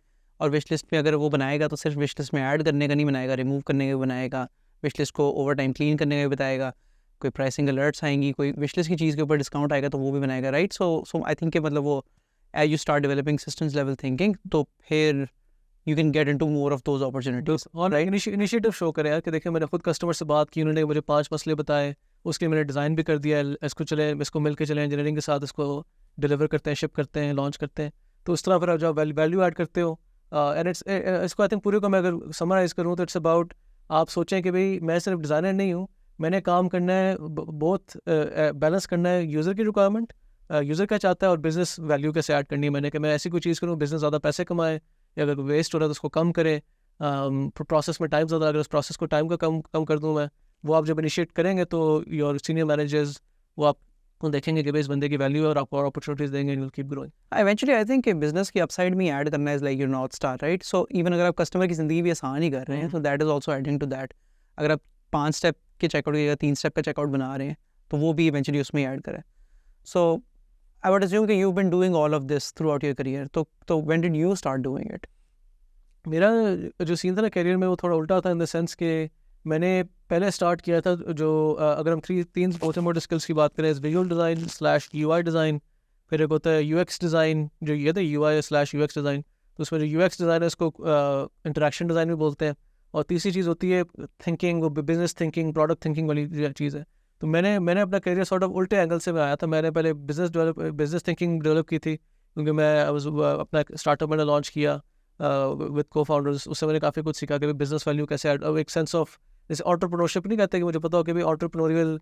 और विश लिस्ट में अगर वो बनाएगा तो सिर्फ विश लिस्ट में ऐड करने का नहीं बनाएगा, रिमूव करने का भी बनाएगा, विश लिस्ट को ओवर टाइम क्लीन करने का भी बताएगा, कोई प्राइसिंग अलर्ट्स आएंगी, कोई विश लिस्ट की चीज़ के ऊपर डिस्काउंट आएगा तो वो भी बनाएगा, राइट। सो आई थिंक मतलब वो as you start developing systems level thinking, तो फिर you can get into more of those opportunities. और इनिशिएटिव शो करें यार कि देखिए मैंने खुद कस्टमर से बात की, उन्होंने मुझे 5 मसले बताए, उसके मैंने डिज़ाइन भी कर दिया है, इसको मिल के चले इंजीनियरिंग के साथ इसको डिलीवर करते हैं, शिप करते हैं, लॉन्च करते हैं। तो इस तरह फिर आप जब वैल्यू ऐड करते हो एंड इसको आई थिंक पूरे को मैं अगर समराइज करूँ तो इट्स अबाउट, आप सोचें कि भाई मैं सिर्फ डिज़ाइनर नहीं हूँ, मैंने काम करना है, बहुत बैलेंस करना है यूज़र की रिक्वायरमेंट, यूज़र क्या चाहता है और बिज़नेस वैल्यू कैसे ऐड करनी है मैंने, कि मैं ऐसी कोई चीज़ करूँ बिज़नेस ज़्यादा पैसे कमाए, या अगर वेस्ट हो रहा है तो उसको कम करे, प्रोसेस में टाइम ज़्यादा, अगर उस प्रोसेस को टाइम का कम कर दूँ मैं, वो आप जब इनिशिएट करेंगे तो योर सीनियर मैनेजर्स वो आपको देखेंगे कि भाई इस बंदे की वैल्यू है और आपको और अपॉर्चुनिटीज देंगे and you will keep growing. Eventually I think business की अपसाइड में ऐड करना is like your north star, right. So even अगर आप कस्टमर की ज़िंदगी भी आसान ही कर रहे हैं तो that is also adding to that. अगर आप 5 स्टेप के चेकआउट या 3 स्टेप का चेकआउट बना रहे हैं तो वो भी इवेंचुअली उसमें ऐड करें। सो आई वुड अज्यूम कि you been doing all of this throughout your career, तो when did you start doing it? मेरा जो सीन था ना करियर में वो थोड़ा उल्टा था, इन द सेंस कि मैंने पहले स्टार्ट किया था जो अगर हम 3 मोटे मोटे स्किल्स की बात करें, visual design slash UI design, फिर एक होता है UX डिज़ाइन, जो ये था UI स्लैश UX डिज़ाइन, तो उसमें जो UX डिज़ाइन है उसको इंटरेक्शन डिज़ाइन भी बोलते हैं, और तीसरी चीज़ होती है थिंकिंग, वो बिजनेस थिंकिंग, प्रोडक्ट थिंकिंग वाली चीज़ है। तो मैंने अपना करियर सॉर्ट ऑफ उल्टे एंगल से मैं आया था। मैंने पहले बिजनेस थिंकिंग डेवलप की थी, क्योंकि मैं अपना स्टार्टअप मैंने लॉन्च किया विद को फाउंडर्स, उससे मैंने काफ़ी कुछ सीखा कि बिजनेस वैल्यू कैसे ऐड, एक सेंस ऑफ जैसे ऑन्टरप्रेन्योरशिप नहीं कहते कि मुझे पता हो कि भाई ऑन्टरप्रेन्योरियल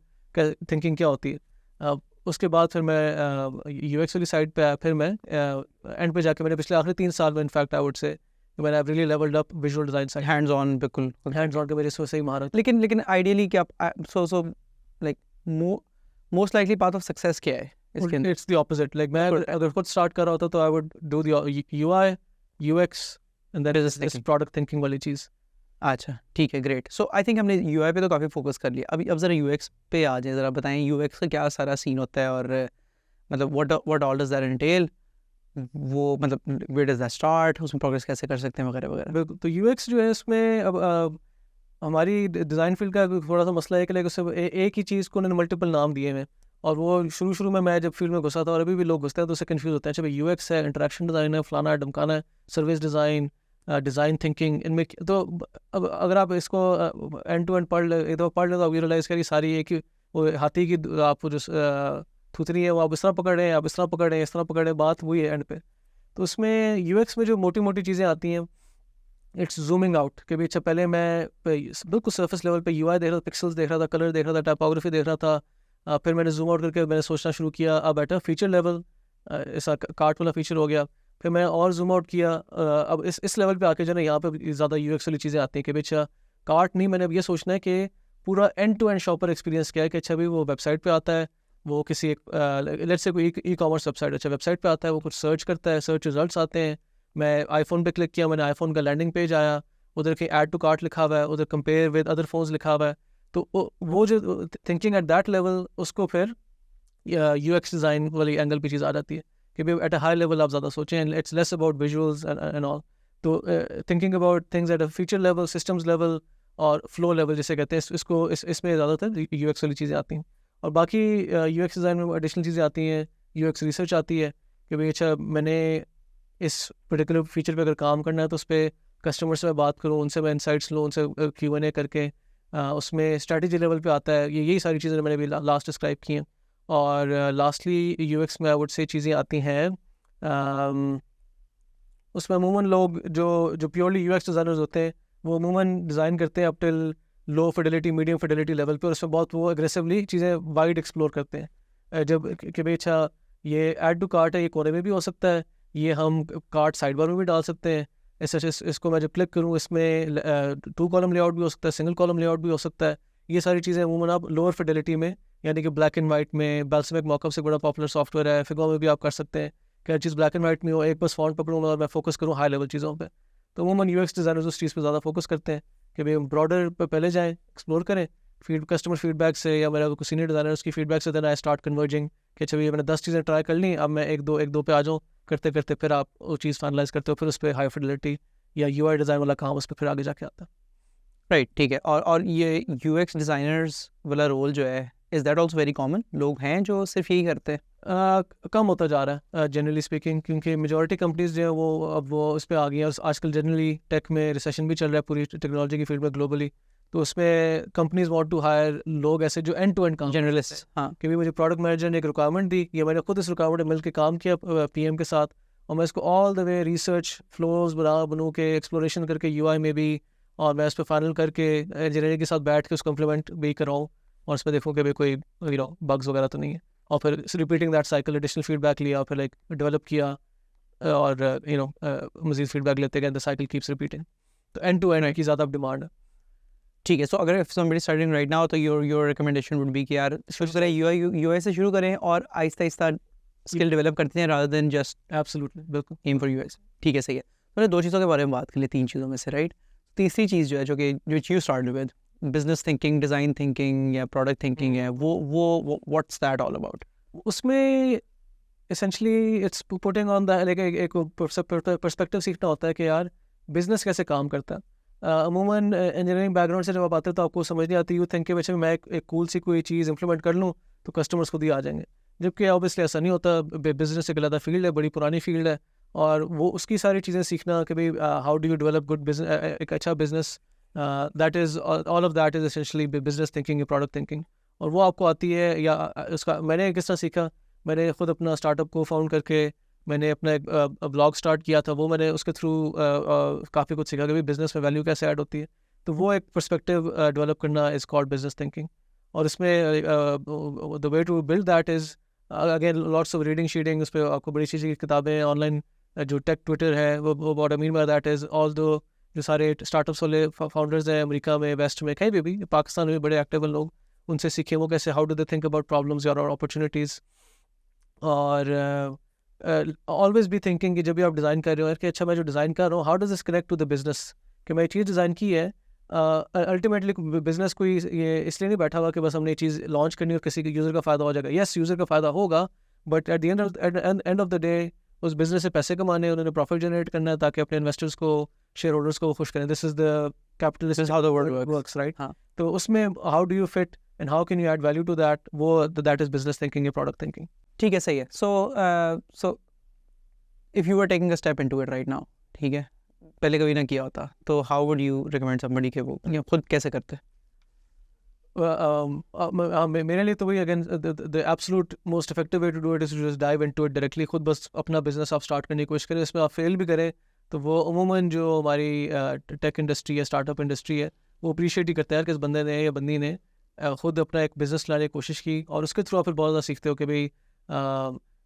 थिंकिंग क्या होती है। उसके बाद फिर मैं UX वाली साइड पे आया, फिर मैं एंड पे जाके मैंने पिछले आखिरी 3 साल में इनफैक्ट आई वुड से मैंने really levelled up visual design side, hands on, बिल्कुल हैंड्स ऑन के मेरे से सही महारत। लेकिन आइडियली क्या so like most likely path of success क्या है इसके अंदर? इट्स द ऑपोजिट, लाइक मैं अगर खुद स्टार्ट कर रहा होता तो I would do the UI UX and that is this product thinking वाली चीज़। अच्छा ठीक है, ग्रेट। सो आई थिंक हमने UI पे तो काफ़ी फोकस कर लिया, अब ज़रा UX पे आ जाए, ज़रा बताएं UX का क्या सारा सीन होता है, और मतलब what all does that entail, वो मतलब वेयर डज दैट स्टार्ट, उसमें प्रोग्रेस कैसे कर सकते हैं वगैरह वगैरह। बिल्कुल, तो UX जो है इसमें अब हमारी डिज़ाइन फील्ड का थोड़ा सा मसला है कि लाइक उससे एक ही चीज़ को उन्होंने मल्टीपल नाम दिए हैं, और वो शुरू में मैं जब फील्ड में घुसा था और अभी भी लोग घुसते हैं तो उससे कंफ्यूज होते हैं, अच्छा भाई UX है, इंटरेक्शन डिज़ाइन है, फलाना है, ढमकाना है, सर्विस डिज़ाइन, डिज़ाइन थिंकिंग, इनमें तो अब अगर आप इसको एंड टू एंड पढ़ ले तो आप रियलाइज़ करिए सारी एक ही वो हाथी की आप जो थुतरी है वो आप इस तरह पकड़ रहे हैं, आप इस तरह पकड़ रहे हैं, इस तरह पकड़ रहे हैं, बात वही है एंड पे। तो उसमें UX में जो मोटी मोटी चीज़ें आती हैं, इट्स जूमिंग आउट कि भाई अच्छा पहले मैं बिल्कुल सर्फेस लेवल पे UI देख रहा था, पिक्सल्स देख रहा था, कलर देख रहा था, टाइपोग्राफी देख रहा था, फिर मैंने जूम आउट करके मैंने सोचना शुरू किया अब एट फीचर लेवल, ऐसा कार्ट वाला फीचर हो गया, फिर मैं और जूम आउट किया, अब इस लेवल पे आके जो ना यहाँ पे ज़्यादा UX वाली चीज़ें आती हैं कि भाई अच्छा कार्ट नहीं, मैंने अब ये सोचना है कि पूरा end to end shopper experience क्या है, कि अच्छा भाई वो वेबसाइट पे आता है, वो किसी एक लेट्स से कोई ई कॉमर्स वेबसाइट, अच्छा वेबसाइट पे आता है, वो कुछ सर्च करता है, सर्च रिजल्ट्स आते हैं, मैं आईफोन पे क्लिक किया, मैंने आईफोन का लैंडिंग पेज आया, उधर के ऐड टू कार्ट लिखा हुआ है, उधर कंपेयर विद अदर फोन्स लिखा हुआ है, तो वो जो थिंकिंग एट दैट लेवल, उसको फिर UX डिज़ाइन वाली एंगल पे चीज़ आ जाती है कि भाई एट अ हाई लेवल आप ज़्यादा सोचें, and it's less about visuals and all, तो thinking about things at a feature level, systems level और फ्लो लेवल जिसे कहते हैं, इसमें ज़्यादातर UX वाली चीज़ें आती हैं, और बाकी UX डिज़ाइन में एडिशनल चीज़ें आती हैं, UX रिसर्च आती है कि भाई अच्छा मैंने इस पर्टिकुलर फीचर पे अगर काम करना है तो उस पर कस्टमर से मैं बात करूँ, उनसे मैं इंसाइट्स लूँ, उनसे Q&A करके, उसमें स्ट्रैटेजी लेवल पे आता है, यही सारी चीज़ें मैंने भी लास्ट डिस्क्राइब की हैं। और लास्टली UX में आई वुड से चीज़ें आती हैं, उसमें अमूमन लोग जो प्योरली UX डिज़ाइनर्स होते हैं वो अमूमन डिज़ाइन करते हैं अप टिल लो फिडेलिटी, मीडियम फिडेलिटी लेवल पे, और उसमें बहुत वो एग्रेसिवली चीज़ें वाइड एक्सप्लोर करते हैं, जब कि भाई अच्छा ये ऐड टू कार्ट है, ये कोने में भी हो सकता है, ये हम कार्ट साइड बार में भी डाल सकते हैं, इसको मैं जब क्लिक करूँ इसमें 2 कॉलम लेआउट भी हो सकता है, सिंगल कॉलम लेआउट भी हो सकता है, ये सारी चीज़ें अमूमन आप लोअर फिडेलिटी में, यानी कि ब्लैक एंड वाइट में, बेल्समेक मॉकअप से बड़ा पॉपुलर सॉफ्टवेयर है, फिगमा में भी आप कर सकते हैं कि हर चीज़ ब्लैक एंड वाइट में हो, एक बस फॉन्ट पकड़ूँ और मैं फोकस करूँ हाई लेवल चीज़ों पे। तो अमूमन यूएक्स डिज़ाइनर्स उस चीज़ पे ज़्यादा फोकस करते हैं कि भाई हम ब्रॉडर पे पहले जाएं, एक्सप्लोर करें, कस्टमर फीडबैक से या मेरा कोई सीनियर डिज़ाइनर उसकी फीडबैक से देन आई स्टार्ट कन्वर्जिंग कि अच्छा भैया मैंने 10 चीज़ें ट्राई कर ली, अब मैं एक दो पे आ जाऊँ, करते करते फिर आप वो चीज़ फाइनलाइज करते हो, फिर उस पर हाई फिडेलिटी या यूआई डिज़ाइन वाला काम उस पर फिर आगे जाके आता है। राइट, ठीक है। और ये यूएक्स डिज़ाइनर्स वाला रोल जो है, is that also very common? लोग हैं जो सिर्फ यही करते हैं? कम होता जा रहा है जनरली स्पीकिंग, क्योंकि मेजॉरिटी कंपनीज जो है वो अब वो उस पर आ गई हैं, और आजकल जनरली टेक में रिसेशन भी चल रहा है पूरी टेक्नोलॉजी की फील्ड में ग्लोबली, तो उसमें कंपनीज वांट टू हायर लोग ऐसे जो एंड टू एंड काम जनरलिस्ट। हाँ, कि भी मुझे प्रोडक्ट मैनेजर ने एक रिक्वायरमेंट दी, या मैंने खुद इस रिक्वायरमेंट मिल के काम किया पीएम के साथ, और मैं इसको all the way research flows बनू के एक्सप्लोरेशन करके यूआई में भी, और मैं इस पर फाइनल करके इंजीनियरिंग के साथ बैठ के उसको इम्प्लीमेंट भी कराऊँ, और इस पर देखूँ कि भाई कोई बग्स वगैरह तो नहीं है, और फिर repeating that cycle, additional feedback लिया, फिर लाइक डेवलप किया, और मज़ीद फीडबैक लेते गए, द साइकिल कीप्स रिपीटिंग। तो एंड टू एंड की ज़्यादा डिमांड है। ठीक है। सो अगर if somebody starting right now, तो योर रिकमेंडेशन वुड बी कि यार शुरू करें यूआई से शुरू करें और आहिस्ता आहिस्ता स्किल डेवलप करते हैं, रादर देन जस्ट एब्सोल्युटली, बिल्कुल। Aim for us. ठीक है, सही है। मैंने 2 चीज़ों के बारे में बात कर ली, 3 चीज़ों में से, राइट? तीसरी चीज़ जो है, जो कि you start with business thinking, design thinking या प्रोडक्ट थिंकिंग है, वो व्हाट्स दैट ऑल अबाउट? उसमें essentially it's putting on the like एक पर्सपेक्टिव सीखना होता है कि यार बिजनेस कैसे काम करता है। अमूमन इंजीनियरिंग बैकग्राउंड से जब आप आते हो तो आपको समझ नहीं आती, यू थिंक कि वैसे मैं एक कूल सी कोई चीज़ इंप्लीमेंट कर लूँ तो कस्टमर्स खुद ही आ जाएंगे, जबकि ऑब्वियसली ऐसा नहीं होता। बिजनेस एक अलग फील्ड है, बड़ी पुरानी फील्ड है, और वो उसकी सारी चीज़ें सीखना कि भाई how do you develop good business, एक अच्छा business, that is all of that is essentially business thinking या प्रोडक्ट थिंकिंग, और वो आपको आती है। या उसका मैंने किस तरह सीखा, मैंने खुद अपना स्टार्टअप को फाउंड करके मैंने अपना एक ब्लॉग स्टार्ट किया था, वो मैंने उसके थ्रू काफ़ी कुछ सीखा कि भाई बिजनेस में वैल्यू कैसे ऐड होती है, तो वो एक पर्सपेक्टिव डेवलप करना इज़ कॉल्ड बिजनेस थिंकिंग। और इसमें the way to build that is again lots of reading शीडिंग, उस पर आपको बड़ी चीज़ की किताबें ऑनलाइन, जो टेक ट्विटर है, वो what I mean by that is all दो जो सारे स्टार्टअप्स वाले फाउंडर्स हैं अमेरिका में, वेस्ट में, कहीं भी पाकिस्तान में बड़े एक्टिव लोग, उनसे सीखे वो कैसे, how do they think about problems और अपॉर्चुनिटीज़। और ऑलवेज भी थिंकिंग कि जब भी आप डिज़ाइन कर रहे हो कि अच्छा मैं जो डिज़ाइन कर रहा हूँ, how does this connect to the business, कि मैं ये चीज़ डिज़ाइन की है, अल्टीमेटली बिजनेस कोई ये इसलिए नहीं बैठा हुआ कि बस हमने ये चीज़ लॉन्च करनी और किसी के यूज़र का फ़ायदा हो जाएगा। येस, यूज़र का फ़ायदा होगा, but at the end of the day उस बिजनेस से पैसे कमाने, उन्होंने प्रॉफिट जनरेट करना है ताकि अपने इन्वेस्टर्स को, शेयर होल्डर्स को खुश करें। This is the capitalist how the world works, right? हाँ। तो उसमें how do you fit and how can you add value to that, वो दैट इज़ बिजनेस थिंकिंग या प्रोडक्ट थिंकिंग। ठीक है, सही है। So if you are taking a step into it right now, ठीक है, पहले कभी ना किया होता, तो how would you recommend somebody के वो या खुद कैसे करते? मेरे लिए तो वही again the absolute most effective way to do it is to just dive into it directly. खुद बस अपना बिजनेस आप स्टार्ट करने की कोशिश करें, इसमें आप फेल भी करें तो वो अमूमन जो हमारी टेक इंडस्ट्री है, स्टार्टअप इंडस्ट्री है, वो अप्रिशिएट ही करते हैं कि इस बंदे ने या बंदी ने खुद अपना एक बिजनेस लाने की कोशिश की, और उसके थ्रू आप फिर बहुत ज़्यादा सीखते हो कि भाई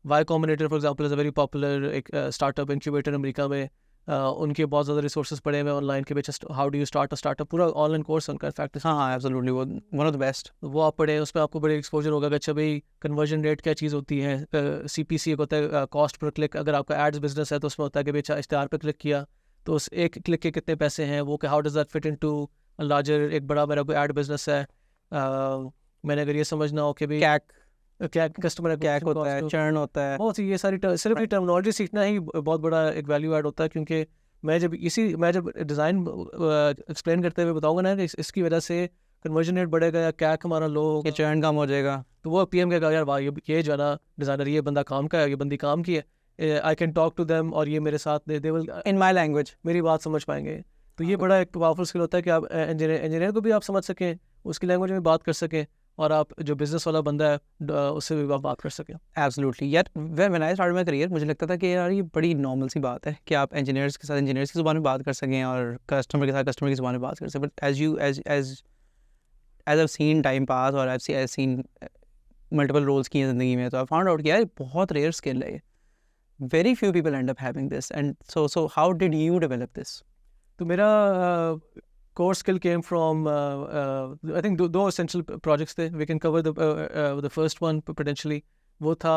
Y Combinator for example is a very popular एक स्टार्टअप इंक्यूबेटर अमेरिका में। उनके बहुत ज़्यादा रिसोर्सेज पड़े हुए ऑनलाइन के बेच, how do you start a startup, पूरा ऑनलाइन कोर्स उनका इनफैक्ट। हाँ, एब्सोल्युटली, वो वन ऑफ द बेस्ट। वो आप पढ़े, उसमें आपको बड़े एक्सपोजर होगा कि अच्छा भाई कन्वर्जन रेट क्या चीज़ होती है, CPC एक होता है कॉस्ट पर क्लिक। अगर आपका एड्स बिजनेस है तो उसमें होता है कि भाई अच्छा इश्तेहार पर क्लिक किया तो उस एक क्लिक के कितने पैसे हैं, वो कि how does that fit into larger, एक बड़ा मेरा कोई एड बिजनेस है। मैंने अगर ये समझना हो कि भाई क्या कस्टमर क्या होता है, चर्न होता है, बहुत सी ये सारी सिर्फ ये टर्मिनोलॉजी सीखना ही बहुत बड़ा एक वैल्यू ऐड होता है। क्योंकि मैं जब डिज़ाइन एक्सप्लेन करते हुए बताऊंगा ना कि इसकी वजह से कन्वर्जन रेट बढ़ेगा या कैक हमारा लो होगा, चर्न कम हो जाएगा, तो वो PM कहेगा यार वाह ये जो है ना डिज़ाइनर, ये बंदा काम का है, ये बंदी काम की है, I can talk to them, और ये मेरे साथ they will in my language मेरी बात समझ पाएंगे। तो ये बड़ा एक पावरफुल स्किल होता है कि आप इंजीनियर को भी आप समझ सकें, उसकी लैंग्वेज में बात कर सकें, और आप जो बिजनेस वाला बंदा है उससे भी आप बात कर सकें। एब्सोल्युटली यार, when I start my career मुझे लगता था कि यार ये बड़ी नॉर्मल सी बात है कि आप इंजीनियर्स के साथ इंजीनियर्स की ज़ुबान में बात कर सकें और कस्टमर के साथ कस्टमर की ज़ुबान में बात कर सकें। But as I've seen time pass और I've seen मल्टीपल रोल्स किए ज़िंदगी में, तो आई फाउंड आउट कि यार बहुत रेयर स्किल है ये। Very few people and up having this, and so how did you develop this? तो मेरा core skill came from I think दो essential projects थे. We can cover the first one potentially. वो था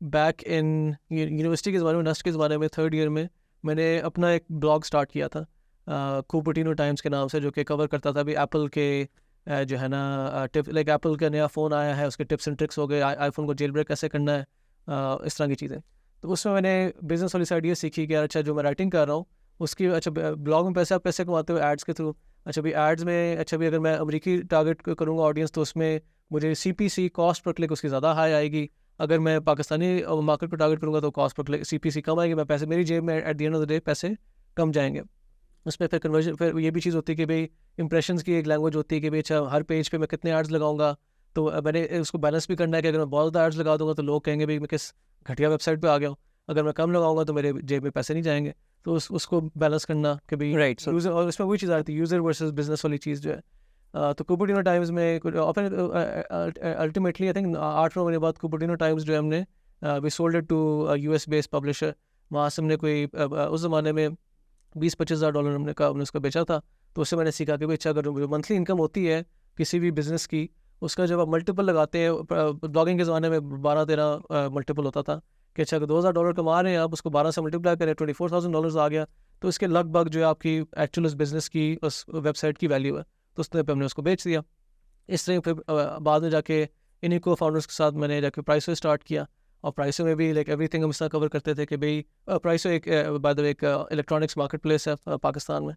back in university के ज़माने में, Nernst के ज़माने में, थर्ड ईयर में मैंने अपना एक ब्लॉग स्टार्ट किया था कुपर्टिनो टाइम्स के नाम से, जो कि कवर करता था अभी एप्पल के जो है ना टिप, लाइक एप्पल का नया फ़ोन आया है उसके टिप्स एंड ट्रिक्स हो गए, आईफोन को जेल ब्रेक कैसे करना है, इस तरह की चीज़ें। तो उसमें मैंने बिज़नेस वाली साइड ये सीखी कि यार अच्छा जो मैं राइटिंग कर रहा हूँ उसकी, अच्छा ब्लॉग में पैसे आप कैसे कमाते हो एड्स के थ्रू। अच्छा भी एड्स में, अच्छा भी अगर मैं अमेरिकी टारगेट करूँगा ऑडियंस तो उसमें मुझे CPC कॉस्ट पर क्लिक उसकी ज़्यादा हाई आएगी। अगर मैं पाकिस्तानी मार्केट को टारगेट करूँगा तो कॉस्ट पर क्लिक CPC कम आएगी, मैं पैसे मेरी जेब में at the end of the day पैसे कम जाएंगे। उसमें फिर कन्वर्जन, फिर ये भी चीज़ होती है कि भाई इंप्रेशंस की एक लैंग्वेज होती है कि भाई अच्छा हर पेज पे मैं कितने एड्स लगाऊंगा। तो मैंने उसको बैलेंस भी करना है कि अगर मैं बहुत ज़्यादा एड्स लगा दूंगा तो लोग कहेंगे भाई मैं किस घटिया वेबसाइट पे आ गया हूँ, अगर मैं कम लगाऊंगा तो मेरे जेब में पैसे नहीं जाएंगे। तो उसको बैलेंस करना कि भाई राइट। सो यूज़र, और इसमें वही चीज़ आती है यूज़र वर्सेस बिजनेस वाली चीज़ जो है। तो कुपर्टिनो टाइम्स में अल्टीमेटली आई थिंक 8-9 महीने बाद कुपर्टिनो टाइम्स जो है हमने we sold it to US based publisher. वहाँ से हमने कोई उस ज़माने में $20-25,000 हमने उसका बेचा था। तो उससे मैंने सीखा कि भाई अच्छा अगर जो मंथली इनकम होती है किसी भी बिज़नेस की, उसका जब आप मल्टीपल लगाते हैं, ब्लॉगिंग के ज़माने में 12-13 मल्टीपल होता था कि अच्छा अगर $2,000 कमा रहे हैं आप, उसको 12 से मल्टीप्लाई करें, $24,000 आ गया, तो इसके लगभग जो है आपकी एक्चुअल उस बिज़नेस की, उस वेबसाइट की वैल्यू है। तो उस तरह पे हमने उसको बेच दिया। इस तरह फिर बाद में जाके इन्हीं को फाउंडर्स के साथ मैंने जाके प्राइसो स्टार्ट किया, और प्राइसो में भी लाइक एवरीथिंग हम इस तरह कवर करते थे कि भाई प्राइसो एक बाय द वे एक इलेक्ट्रॉनिक्स मार्केट प्लेस है पाकिस्तान में।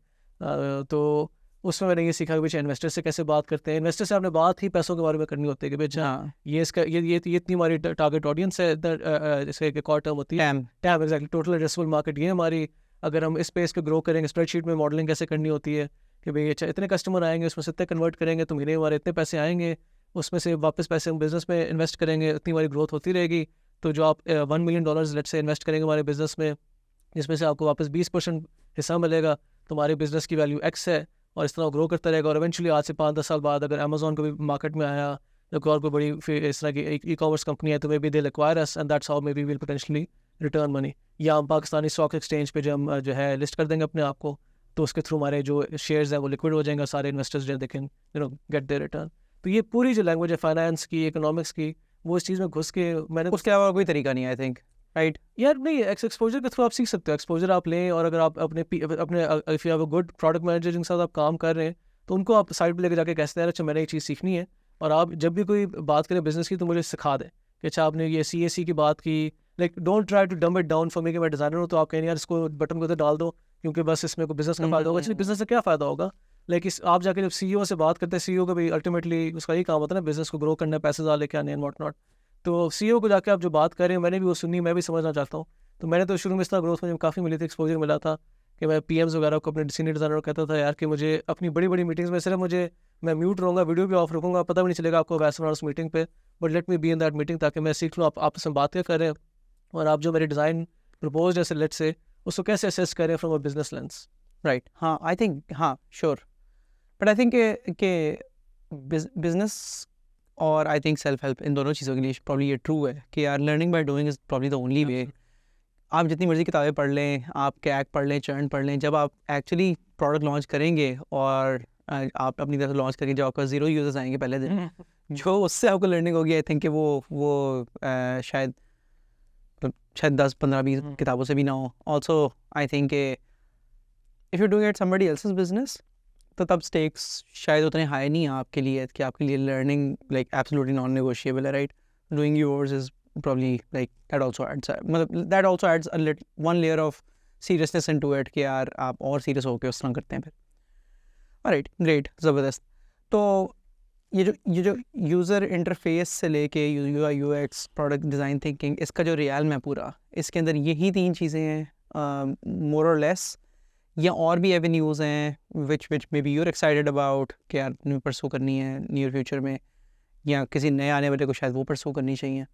तो उसमें मैंने ये सीखा कि भाई इन्वेस्टर से कैसे बात करते हैं। इन्वेस्टर से आपने बात ही पैसों के बारे में करनी होती है कि भाई अच्छा हाँ, ये इसका ये इतनी हमारी टारगेट ऑडियंस है, इसका एक और टर्म होती है time, exactly total addressable market, ये हमारी, अगर हम इस स्पेस पे ग्रो करेंगे, स्प्रेडशीट में मॉडलिंग कैसे करनी होती है कि भाई अच्छा इतने कस्टमर आएंगे, उसमें से इतने कन्वर्ट करेंगे तो महीने हमारे इतने पैसे आएंगे, उसमें से वापस पैसे हम बिजनेस में इन्वेस्ट करेंगे, इतनी हमारी ग्रोथ होती रहेगी। तो जो आप $1 मिलियन लेट से इन्वेस्ट करेंगे हमारे बिजनेस में, जिसमें से आपको वापस 20% हिस्सा मिलेगा, तो हमारे बिजनेस की वैल्यू X है, और इस तरह ग्रो करता रहेगा। और इवेंचुअली आज से 5-10 साल बाद अगर अमेजोन को भी मार्केट में आया या कोई और कोई बड़ी फिर इस तरह की ई-कॉमर्स कंपनी है, तो may be they acquire us and that's how may be will potentially return money. या हम पाकिस्तानी स्टॉक एक्सचेंज पे जो हम जो है लिस्ट कर देंगे अपने आप को, तो उसके थ्रू हमारे जो शेयर्स हैं वो लिक्विड हो जाएंगे, सारे इन्वेस्टर्स जो they can get their return. तो ये पूरी जो लैंग्वेज है फाइनेंस की, इकोनॉमिक्स की, वो इस चीज़ में घुस के मैंने उसके अलावा कोई तरीका नहीं, आई थिंक। राइट यार नहीं, एक्सपोजर के थ्रू आप सीख सकते हो, एक्सपोजर आप लें, और अगर आप अपने if you have a good product manager जिनके साथ आप काम कर रहे हैं, तो उनको आप साइड पे लेके जाके कहते हैं अच्छा मैंने ये चीज़ सीखनी है, और आप जब भी कोई बात करें बिजनेस की तो मुझे सिखा दें कि अच्छा आपने ये CAC की बात की, लाइक डोंट ट्राई टू डम इट डाउन फॉर मी कि मैं डिज़ाइनर हूँ तो आप कहें यार इसको बटन को उधर डाल दो क्योंकि बस इसमें कोई बिजनेस का फायदा होगा। एक्चुअली बिजनेस से क्या फ़ायदा होगा, लाइक आप जाके जब CEO से बात करते हैं, CEO का भी अल्टीमेटली उसका ही काम होता है ना बिजनेस को ग्रो करना, पैसे ज़्यादा लेके आने एंड वॉट नॉट। तो CEO को जाके आप जो बात कर रहे हैं, मैंने भी वो सुनी, मैं भी समझना चाहता हूँ। तो मैंने तो शुरू में इस तरह ग्रोथ मुझे काफ़ी मिली थी, एक्सपोजर मिला था कि मैं PMs वगैरह को, अपने सीनियर डिज़ाइनर को कहता था यार कि मुझे अपनी बड़ी बड़ी मीटिंग्स में सिर्फ मैं म्यूट रहूँगा, वीडियो भी ऑफ रखूँगा, पता भी नहीं चलेगा आपको वैसे उस मीटिंग पे, but let me be in that meeting, ताकि मैं सीख लूँ आप आपस में बात क्या कर रहे हैं, और आप जो मेरे डिज़ाइन प्रपोज जैसे लेट से उसको कैसे असेस करें from a business lens. Right. हाँ, आई थिंक, हाँ श्योर, बट आई थिंक कि बिजनेस और आई थिंक सेल्फ हेल्प, इन दोनों चीज़ों के लिए प्रॉब्ली ये ट्रू है कि यार learning by doing is probably the only way. आप जितनी मर्जी किताबें पढ़ लें, आप कैक पढ़ लें, चर्न पढ़ लें, जब आप एक्चुअली प्रोडक्ट लॉन्च करेंगे और आप अपनी तरफ लॉन्च करेंगे, जब आपका 0 यूजर्स आएंगे पहले दिन, जो उससे आपको लर्निंग होगी, आई थिंक कि वो शायद 10-15-20 किताबों से भी ना हो। Also I think if you doing it somebody else's business, तो तब स्टेक्स शायद उतने हाई नहीं हैं आपके लिए कि आपके लिए learning like absolutely non negotiable है, right. Doing yours is probably like that also adds that also adds one layer of seriousness into it कि यार आप और सीरियस होकर उस तरह करते हैं फिर। ऑलराइट, ग्रेट, ज़बरदस्त। तो ये जो यूज़र इंटरफेस से लेके UI UX product design thinking, इसका जो रियाल है पूरा, इसके अंदर यही 3 चीज़ें हैं मोर और लेस, या और भी एवेन्यूज़ हैं which may be you're excited about कि यार तुम्हें परसू करनी है नियर फ्यूचर में, या किसी नए आने वाले को शायद वो परसू करनी चाहिए?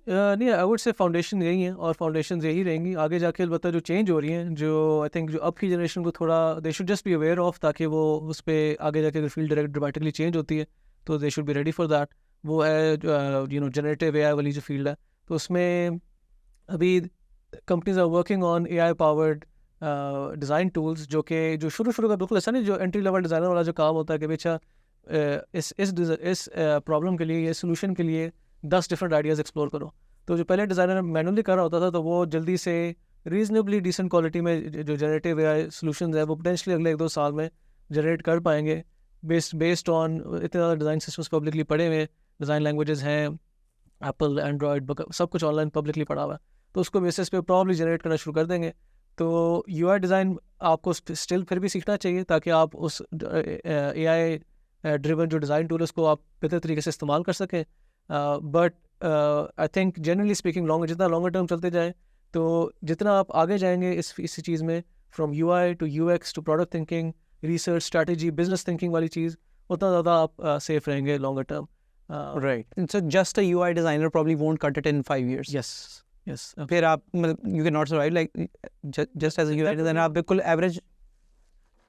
नहीं, आई वुड से फाउंडेशन यही है, और फाउंडेशन यही रहेंगी आगे जाके। अलबत्ता जो चेंज हो रही हैं, जो आई थिंक जो अब की जनरेशन को थोड़ा they should just be aware of, ताकि वो उस पर आगे जाके अगर फील्ड ड्रामेटिकली चेंज होती है तो they should be ready for that. वो है जनरेटिव AI वाली जो फील्ड है, तो उसमें अभी companies are working on AI powered design tools, जो शुरू का बिल्कुल ऐसा नहीं, जो एंट्री लेवल डिज़ाइनर वाला जो काम होता है कि बेचा इस प्रॉब्लम के लिए, इस सोल्यूशन के लिए 10 डिफरेंट आइडियाज़ एक्सप्लोर करो। तो जो पहले डिज़ाइनर मैनुअली कर रहा होता था, तो वो जल्दी से रीजनेबली डिसेंट क्वालिटी में जो जनरेटिव AI सोल्यूशन है वो पोटेंशली अगले 1-2 साल में जनरेट कर पाएंगे बेस्ड ऑन इतने ज़्यादा डिज़ाइन सिस्टम्स पब्लिकली पड़े हुए, डिज़ाइन लैंग्वेजेस हैं, एप्पल एंड्रॉयड सब कुछ ऑनलाइन पब्लिकली पड़ा हुआ है, तो उसको बेसिस पे प्रॉब्ली जनरेट करना शुरू कर देंगे। तो UI डिज़ाइन आपको स्टिल फिर भी सीखना चाहिए ताकि आप उस AI ड्रिवन जो डिज़ाइन टूल है उसको आप बेहतर तरीके से इस्तेमाल कर सकें। But I think generally speaking जितना लॉन्गर टर्म चलते जाएँ तो जितना आप आगे जाएंगे इस चीज़ में, from UI to UX to product thinking, research, strategy, business thinking वाली चीज़, उतना ज़्यादा आप सेफ रहेंगे longer term. Right, so just a UI designer probably won't cut it in 5 years. Yes फिर आप मतलब you cannot survive like just as a UI designer आप बिल्कुल एवरेज।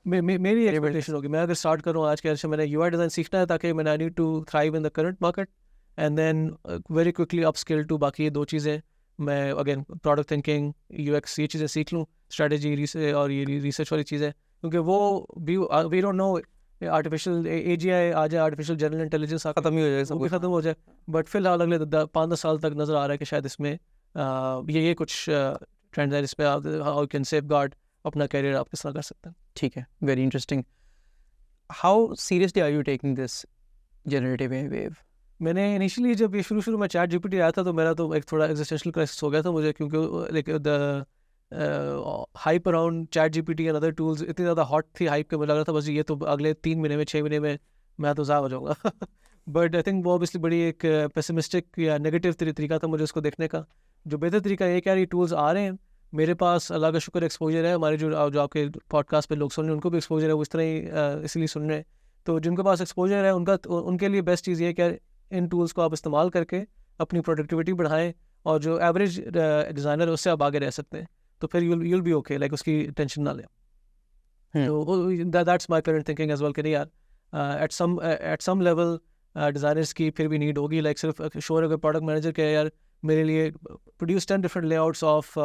मेरी एक्सपेक्टेशन होगी, मैं अगर स्टार्ट करूँ आज के ऐसे, मैंने UI डिज़ाइन सीखना है ताकि मैंने I need to thrive in the current market and then very quickly upskill to बाकी ये 2 चीज़ें, मैं अगेन प्रोडक्ट थिंकिंग, UX ये चीज़ें सीख लूँ, स्ट्रैटेजी और ये रिसर्च वाली चीज़ें, क्योंकि वो भी we don't know artificial AGI आ जाए, आर्टिफिशियल जनरल इंटेलिजेंस खत्म ही हो जाएगा सब वो भी कुछ। ख़त्म हो जाए, बट फिलहाल अगले 5-10 साल तक नज़र आ रहा है कि शायद इसमें ये कुछ ट्रेंड है जिसमें आप हाउ कैन सेफगार्ड अपना कैरियर आप किस तरह कर सकते हैं। ठीक है, very interesting. How seriously are you taking this generative AI wave? मैंने इनिशियली जब ये शुरू में चैट GPT आया था तो मेरा तो एक थोड़ा एग्जिस्टेंशियल क्राइसिस हो गया था मुझे, क्योंकि like the hype around chat GPT and other tools इतनी ज़्यादा हॉट थी हाइप के, मुझे लग रहा था बस ये तो अगले 3 महीने में 6 महीने में मैं तो ज़ाया हो जाऊँगा बट आई थिंक वो ऑब्वियसली बड़ी एक पेसिमिस्टिक या नेगेटिव तरीका था मुझे उसको देखने का। जो बेहतर तरीका ये क्या, ये टूल्स आ रहे हैं, मेरे पास अल्लाह का शुक्र एक्सपोजर है, हमारे जो आपके पॉडकास्ट पे लोग सुन रहे हैं उनको भी एक्सपोजर है, वो इस तरह ही इसलिए सुन रहे हैं। तो जिनके पास एक्सपोजर है उनके लिए बेस्ट चीज़ ये क्या, इन टूल्स को आप इस्तेमाल करके अपनी प्रोडक्टिविटी बढ़ाएं और जो एवरेज डिज़ाइनर है उससे आप आगे रह सकते हैं, तो फिर you'll be okay, लाइक उसकी टेंशन ना लें। तो that's my current thinking as well कि नहीं यार, एट सम लेवल डिज़ाइनर्स की फिर भी नीड होगी, लाइक सिर्फ श्योर अगर प्रोडक्ट मैनेजर के यार मेरे लिए produce 10 different layouts of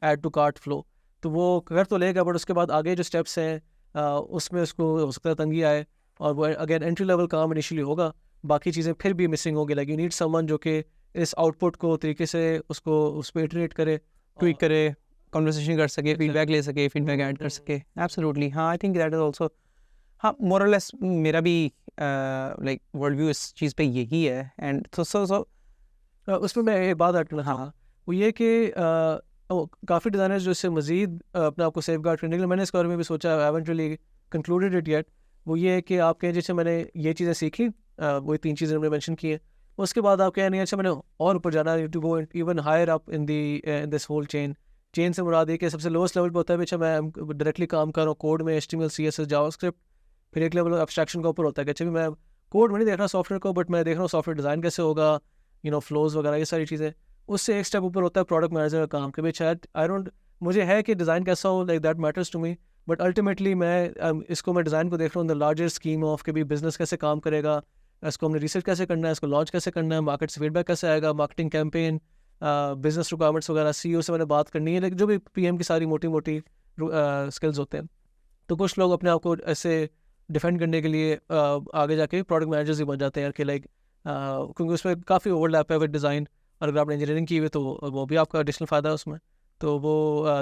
add to cart flow, तो वो कर तो लेगा, बट उसके बाद आगे जो स्टेप्स हैं उसमें उसको हो सकता है तंगी आए, और वो अगेन एंट्री लेवल काम इनिशियली होगा, बाकी चीज़ें फिर भी मिसिंग होगी। लाइक यू नीड समवन जो कि इस आउटपुट को तरीके से उसको उस पर इटरेट करे, ट्वीक करे, कन्वर्सेशन कर सके, फीडबैक ले सके, फीडबैक ऐड कर सके। एब्सोल्युटली, हाँ, I think that is also, हाँ, मोर और लेस मेरा भी लाइक वर्ल्ड व्यू इस चीज़ पे यही है। एंड सो उसमें मैं एक बात ऐड करना चाहूँगा, वो ये कि काफ़ी डिज़ाइनर्स जो इससे मज़ीद अपने आप को सेफ गार्ड करने के लिए, मैंने इस बारे में भी सोचा, I haven't really concluded it yet, वो ये है कि आप कहें जैसे मैंने ये चीज़ें सीखी, वही 3 चीज़ें हमने मेंशन की हैं, उसके बाद आप कहें नहीं अच्छा मैंने और ऊपर जाना है, to go even higher up in this whole chain से मुराद है कि सबसे लोएस्ट लेवल पे होता है अच्छा मैं डायरेक्टली काम कर रहा हूँ कोड में, HTML CSS जावास्क्रिप्ट, फिर एक लेवल एब्स्ट्रैक्शन का ऊपर होता है कि अच्छा भी मैं कोड में नहीं देख रहा सॉफ्टवेयर को, बट मैं देख रहा हूँ सॉफ्टवेयर डिज़ाइन कैसे होगा, फ्लोज वगैरह ये सारी चीज़ें। उससे एक स्टेप ऊपर होता है प्रोडक्ट मैनेजर का काम, कि भाई शायद मुझे है कि डिज़ाइन कैसा हो, like that matters to me, but ultimately मैं डिज़ाइन को देख रहा हूँ द लार्जर स्कीम ऑफ कि भाई बिजनेस कैसे काम करेगा, इसको हमने रिसर्च कैसे करना है, इसको लॉन्च कैसे करना है, मार्केट से फीडबैक कैसे आएगा, मार्केटिंग कैंपेन, बिजनेस रिक्वायरमेंट्स वगैरह, CEO से मैंने बात करनी है, लेकिन जो भी PM की सारी मोटी स्किल्स होते हैं। तो कुछ लोग अपने आप को ऐसे डिफेंड करने के लिए आगे जाके प्रोडक्ट मैनेजर्स ही बन जाते हैं यार कि लाइक क्योंकि उसमें काफ़ी ओवरलैप है विद डिज़ाइन, और अगर आपने इंजीनियरिंग की हुई तो वो भी आपका एडिशनल फ़ायदा है उसमें। तो वो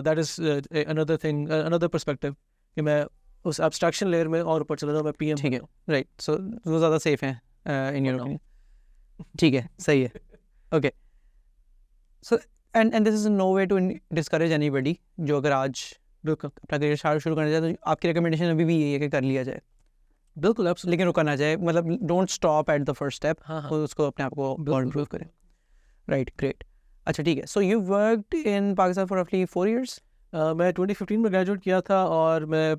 that is another thing, another perspective कि मैं उस एब्स्ट्रैक्शन लेयर में और ऊपर चला जाऊँ, मैं PM। ठीक है, राइट, सो वो ज़्यादा सेफ हैं इन योर ओपिनियन। ठीक है, सही है, okay. So and this is no way to discourage anybody जो अगर आज बिल्कुल अपना करियर शुरू करना चाहे, तो आपकी रिकमेंडेशन अभी भी यही है कि कर लिया जाए। बिल्कुल एब्सोल्युटली, लेकिन रुका ना जाए, मतलब don't stop at the first step, हाँ उसको अपने आप को बिल्कुल, इम्प्रूव करें। Right, great. अच्छा, ठीक है, so you worked in Pakistan for रफली 4 years? मैं 2015 में ग्रेजुएट किया था और मैं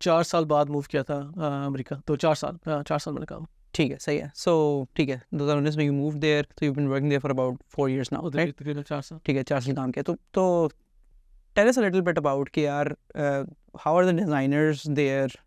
4 साल बाद मूव किया था अमेरिका, तो 4 साल मैंने काम। ठीक है, सही है। सो ठीक है, 2019 में यू मूव देयर, तो you been working there for about 4 years now, right? तकरीबन 4 साल। ठीक है, 4 साल काम किया। तो tell us a little bit about कि यार how are the designers there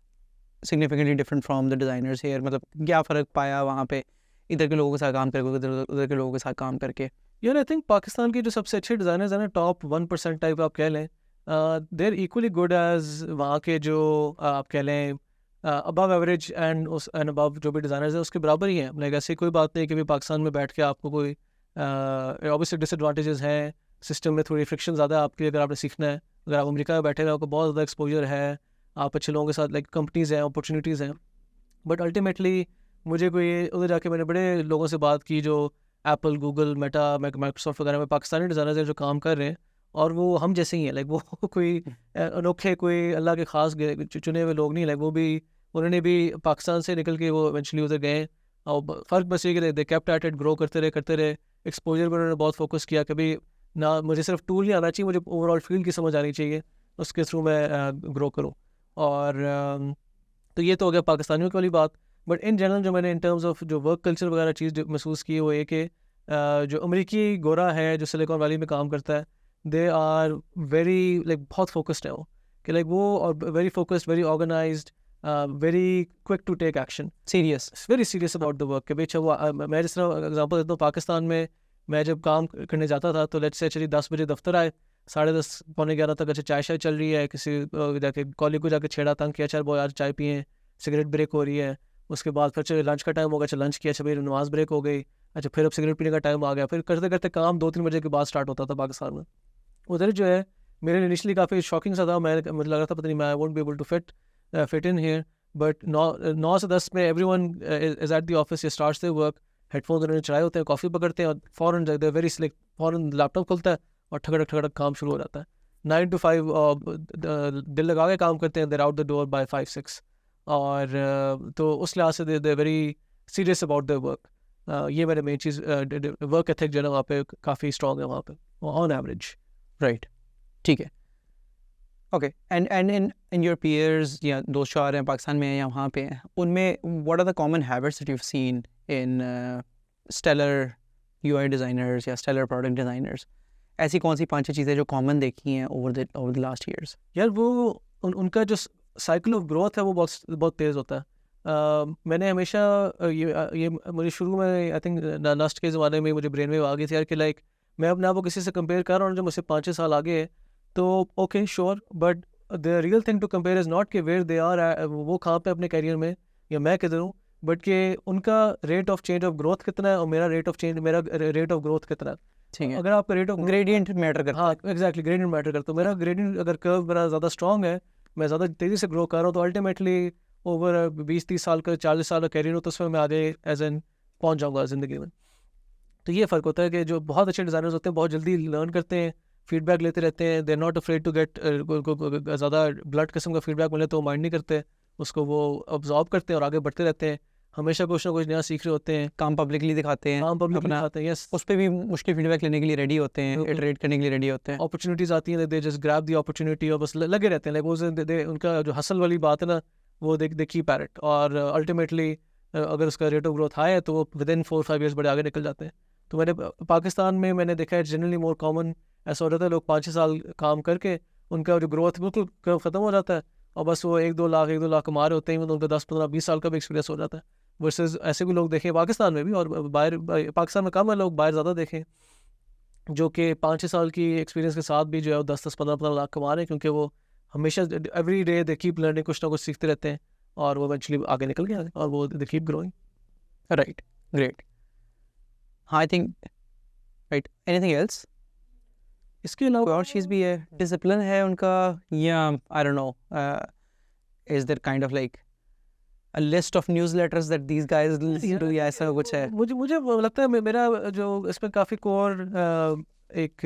significantly different from the designers here, मतलब क्या फ़र्क पाया वहाँ पे इधर के लोगों के साथ काम करके, उधर के लोगों के साथ काम करके? यार आई थिंक पाकिस्तान के जो सबसे अच्छे डिज़ाइनर्स हैं ना, टॉप 1% टाइप आप कह लें, they are equally good as वहाँ के जो आप कह लें अबव एवरेज एंड अबव जो भी डिज़ाइनर्स हैं उसके बराबर ही हैं। लाइक ऐसी कोई बात नहीं कि भी पाकिस्तान में बैठ के आपको कोई ऑब्वियसली डिसएडवांटेजेस हैं, सिस्टम में थोड़ी फ्रिक्शन ज़्यादा है आपके लिए अगर आपने सीखना है। अगर आप अमेरिका में बैठे हैं, आपको बहुत ज़्यादा एक्सपोजर है, आप अच्छे लोगों के साथ लाइक कंपनीज़ हैं, अपॉर्चुनिटीज़ हैं, बट अल्टीमेटली मुझे कोई उधर जाके मैंने बड़े लोगों से बात की जो एप्पल, गूगल, मेटा, माइक्रोसॉफ्ट वगैरह में पाकिस्तानी डिज़ाइनर्स हैं जो काम कर रहे हैं, और वो हम जैसे ही हैं, लाइक वो कोई अनोखे, कोई अल्लाह के ख़ास चुने हुए लोग नहीं, लाइक वो भी उन्होंने भी पाकिस्तान से निकल के वो इवेंचुअली उधर गए, और फ़र्क बस ये कि they kept at it, grow करते रहे। एक्सपोजर पर उन्होंने बहुत फोकस किया, कभी ना मुझे सिर्फ टूल नहीं आना चाहिए, मुझे ओवरऑल फील्ड की समझ आनी चाहिए, उसके थ्रू मैं ग्रो करूँ। और तो ये तो हो गया पाकिस्तानियों की वाली बात। बट इन जनरल जो मैंने इन टर्म्स ऑफ जो वर्क कल्चर वगैरह चीज़ जो महसूस की वो ये कि जो अमेरिकी गोरा है जो सिलिकॉन वैली में काम करता है, दे आर वेरी लाइक बहुत फोकस्ड है वो, कि लाइक वो और very focused, very organised, very quick to take action, serious, very serious about the work. कि भाई अच्छा वो मैं जिस तरह एग्जांपल देता हूँ, पाकिस्तान में मैं जब काम करने जाता था तो लेट्स से चलिए 10 बजे दफ्तर आए, 10:30 पौने 11 तक अच्छा चाय शाय चल रही है, किसी जाके कॉलेज को जाके छेड़ा, तंग किया, चल वो यार चाय पिए, सिगरेट ब्रेक हो रही है, उसके बाद फिर चलो लंच का टाइम होगा, अच्छा लंच किया, अच्छा भाई नमाज ब्रेक हो गई, अच्छा फिर अब सिगरेट पीने का टाइम आ गया, फिर करते करते काम 2-3 बजे के बाद स्टार्ट होता था पाकिस्तान में। उधर जो है मेरे लिए इनिशियली काफ़ी शॉकिंग सा था, मुझे लग रहा था पता नहीं मैं I won't be able to fit in here, but 9 से 10 में everyone is at the office, ये स्टार्ट्स देयर वर्क, हेडफोन उन्होंने चलाए होते हैं, कॉफ़ी पकड़ते हैं और फ़ौरन दे वेरी स्लिक, फ़ौरन लैपटॉप खुलता है और ठगड़क काम शुरू हो जाता है। 9 to 5 दिल लगा के काम करते हैं, there out the door by 5-6, और तो उस लिहाज से they very serious about their work. ये मेरे मेन चीज़, वर्क एथिक जो है ना वहाँ पे काफ़ी स्ट्रॉग है वहाँ पे ऑन एवरेज। राइट, ठीक है, okay. And in your peers या दोस्त शोहर हैं पाकिस्तान में या वहाँ पे हैं, उनमें what are the common habits that you have seen in stellar UI designers या स्टेलर प्रोडक्ट डिज़ाइनर्स? ऐसी कौन सी 5-6 चीज़ें जो कॉमन देखी हैं ओवर द लास्ट ईयर्स? यार वो उनका जो साइकिल ऑफ ग्रोथ है वो बहुत बहुत तेज़ होता है। मैंने हमेशा ये मुझे शुरू में आई थिंक नस्ट के ज़माने में मुझे ब्रेन में आ गई थी यार कि लाइक मैं अपने आप को किसी से कंपेयर कर रहा हूँ जो मुझसे 5-6 साल आगे है, तो okay sure, but the real thing to compare is not कि वेयर दे आर, वो कहाँ पे अपने करियर में या मैं किधर हूँ, बट कि उनका rate of change of growth कितना है और मेरा रेट ऑफ ग्रोथ कितना है। ठीक है, अगर आपका रेट ऑफ ग्रेडियंट मैटर करता हाँ एग्जैक्टली ग्रेडियंट मैटर करता है। मेरा ग्रेडियंट अगर कर्व मेरा ज़्यादा स्ट्रॉन्ग है, मैं ज़्यादा तेज़ी से ग्रो कर रहा हूँ, तो अल्टीमेटली ओवर 20-30 साल का 40 साल का कैरियर हो तो उसमें मैं आगे एज एन पहुँच जाऊँगा ज़िंदगी में। तो ये फ़र्क होता है कि जो बहुत अच्छे डिज़ाइनर्स होते हैं बहुत जल्दी लर्न करते हैं, फीडबैक लेते रहते हैं, they are not afraid to get, ज़्यादा ब्लड किस्म का फीडबैक मिले तो वो माइंड नहीं करते, उसको वो ऑब्जॉर्व करते हैं और आगे बढ़ते रहते हैं, हमेशा कुछ ना कुछ नया सीख रहे होते हैं, काम पब्लिकली दिखाते हैं, काम पब्लिक अपना दिखाते हैं, यस, उस पर भी मुश्किल फीडबैक लेने के लिए रेडी होते हैं, बिल्कुल। इटरेट करने के लिए रेडी होते हैं। अपॉर्चुनिटीज़ आती हैं, they just grab the opportunity और बस लगे रहते हैं, लाइक वो उनका जो हसल वाली बात है ना वो दे कीप एट इट, और अल्टीमेटली अगर उसका रेट ऑफ ग्रोथ हाई है तो वो विद इन 4-5 ईयर्स बड़े आगे निकल जाते हैं। तो पाकिस्तान में मैंने देखा है जनरली मोर कॉमन ऐसा हो जाता है, लोग 5-6 साल काम करके उनका जो ग्रोथ बिल्कुल कर्व ख़त्म हो जाता है और बस वो 1-2 लाख कमा रहे होते हैं, मतलब उनका 10-15-20 साल का भी एक्सपीरियंस हो जाता है। वर्सेस ऐसे भी लोग देखें पाकिस्तान में भी, और बाहर पाकिस्तान में कम है, लोग बाहर ज़्यादा देखें जो कि 5-6 साल की एक्सपीरियंस के साथ भी जो है वो 10-10, 15-15 लाख कमा रहे हैं, क्योंकि वो हमेशा every day they keep learning, कुछ ना कुछ सीखते रहते हैं और वो इवेंचुअली आगे निकल गए और वो they keep growing. Right, great. हाँ, I think right. Anything else? इसके कोई अलावा और चीज़ भी है, डिसिप्लिन है उनका, या I don't know, is there kind of like a list of newsletters that these guys listen to, या ऐसा कुछ है? मुझे लगता है मेरा जो इसमें काफ़ी कोर एक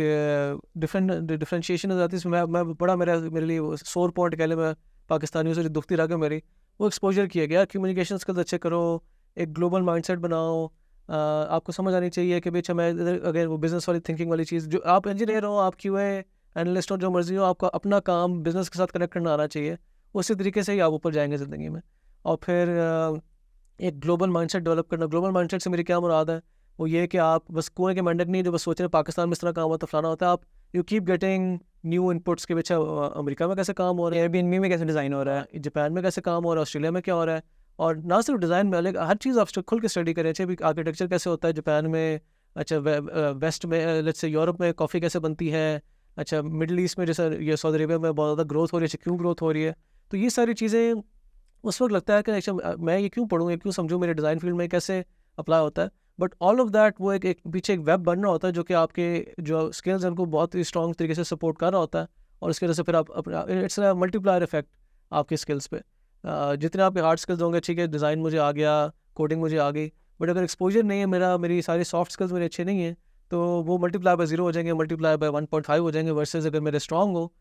डिफरेंशिएशन हो जाती है इसमें। मैं बड़ा मेरे लिए वो सोर पॉइंट कह लें, मैं पाकिस्तानियों से जो दुखती रह गई मेरी, वो एक्सपोजर किया गया। कम्युनिकेशन स्किल्स अच्छे करो, एक ग्लोबल माइंडसेट बनाओ, आपको समझ आनी चाहिए कि भाई अच्छा मैं इधर अगर वो बिज़नेस वाली थिंकिंग वाली चीज़, जो आप इंजीनियर हो, आप क्यूए एनालिस्ट हो, जो मर्जी हो, आपका अपना काम बिज़नेस के साथ कनेक्ट करना आना चाहिए, उसी तरीके से ही आप ऊपर जाएंगे ज़िंदगी में। और फिर एक ग्लोबल माइंडसेट डेवलप करना। ग्लोबल माइंडसेट से मेरी क्या मुराद है, वो ये कि आप बस कुएं के मेंढक नहीं जो बस सोच रहे हैं पाकिस्तान में इस तरह काम होता फलाना होता है, आप you keep getting new inputs के पीछे, अमेरिका में कैसे काम हो रहा है, एयरबीएनबी में कैसे डिज़ाइन हो रहा है, जापान में कैसे काम हो रहा है, ऑस्ट्रेलिया में क्या हो रहा है, और ना सिर्फ डिज़ाइन में, लाइक हर चीज़ आप खुल के स्टडी करें। अच्छा भी आर्किटेक्चर कैसे होता है जापान में, अच्छा वेस्ट में लेट्स से यूरोप में कॉफ़ी कैसे बनती है, अच्छा मिडल ईस्ट में जैसे ये सऊदी अरेबिया में बहुत ज़्यादा ग्रोथ हो रही है, क्यों ग्रोथ हो रही है। तो ये सारी चीज़ें उस वक्त लगता है कि अच्छा मैं ये क्यों पढ़ूँ, ये क्यों समझूँ, मेरे डिज़ाइन फील्ड में कैसे अप्लाई होता है। बट ऑल ऑफ दैट वो एक पीछे एक वेब बन रहा होता है जो कि आपके जो स्किल्स हैं उनको बहुत ही स्ट्रॉन्ग तरीके से सपोर्ट कर रहा होता है, और उसकी वजह से फिर आप इट्स अ मल्टीप्लायर इफेक्ट आपके स्किल्स पे। जितने आपके हार्ड स्किल्स होंगे, ठीक है डिज़ाइन मुझे आ गया, कोडिंग मुझे आ गई, बट अगर एक्सपोजर नहीं है मेरी सारी सॉफ्ट स्किल्स मेरे अच्छे नहीं हैं, तो वो मल्टीप्लाई बाय 0 हो जाएंगे, मल्टीप्लाई बाय 1.5 हो जाएंगे, वर्सेस अगर मेरे स्ट्रॉन्ग हो,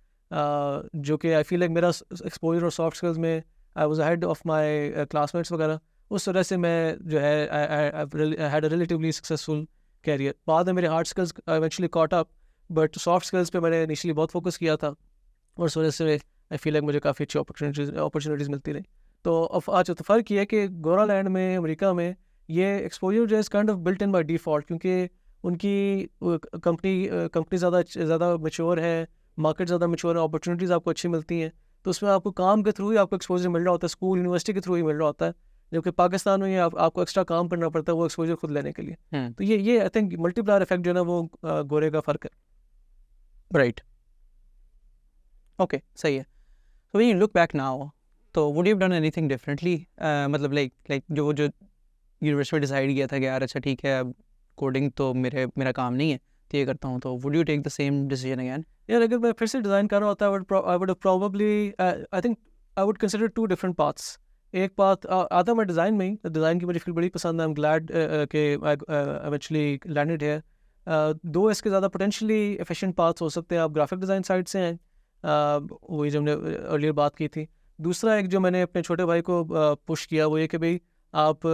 जो कि आई फील लाइक मेरा एक्सपोजर और सॉफ्ट स्किल्स में I was ahead of my classmates वगैरह, उस तरह से मैं जो है I had a relatively successful career. बाद में मेरे hard skills eventually caught up, but soft skills पे मैंने इनिशियली बहुत फोकस किया था, और उस वजह से आई फील लाइक मुझे काफ़ी अच्छी अपॉर्चुनिटीज़ मिलती रही। तो आज तो फ़र्क ये है कि गोरालैंड में, अमेरिका में, ये एक्सपोजर जो है kind of built in by default, क्योंकि उनकी कंपनी ज़्यादा मैच्योर है, मार्केट ज़्यादा मैच्योर है, अपॉर्चुनिटीज़ आपको अच्छी मिलती हैं, तो उसमें आपको काम के थ्रू ही आपको एक्सपोजर मिल रहा होता है, स्कूल यूनिवर्सिटी के थ्रू ही मिल रहा होता है, जबकि पाकिस्तान में ये आपको एक्स्ट्रा काम करना पड़ता है वो एक्सपोजर खुद लेने के लिए। तो ये आई थिंक मल्टीप्लायर इफेक्ट जो है ना वो गोरे का फ़र्क है। राइट, ओके, सही है। So when you look back now, तो would you have done anything differently? मतलब like जो यूनिवर्सिटी में डिसाइड किया था कि यार अच्छा ठीक है अब कोडिंग तो मेरा काम नहीं है तो ये करता हूँ, तो would you take the same decision again? यार अगर मैं फिर से डिज़ाइन कर रहा होता I would probably I think I would consider 2 different paths. एक पाथ आता मैं डिज़ाइन में ही, डिज़ाइन की मुझे फील्ड बड़ी पसंद है, आई एम ग्लैड कि आई एक्चुअली लैंडेड है। दो इसके ज़्यादा पोटेंशियली एफिशिएंट पाथ्स हो सकते हैं, आप ग्राफिक डिज़ाइन साइड से हैं, वही जो हमने अर्लियर बात की थी। दूसरा एक जो मैंने अपने छोटे भाई को पुश किया वो ये कि भाई आप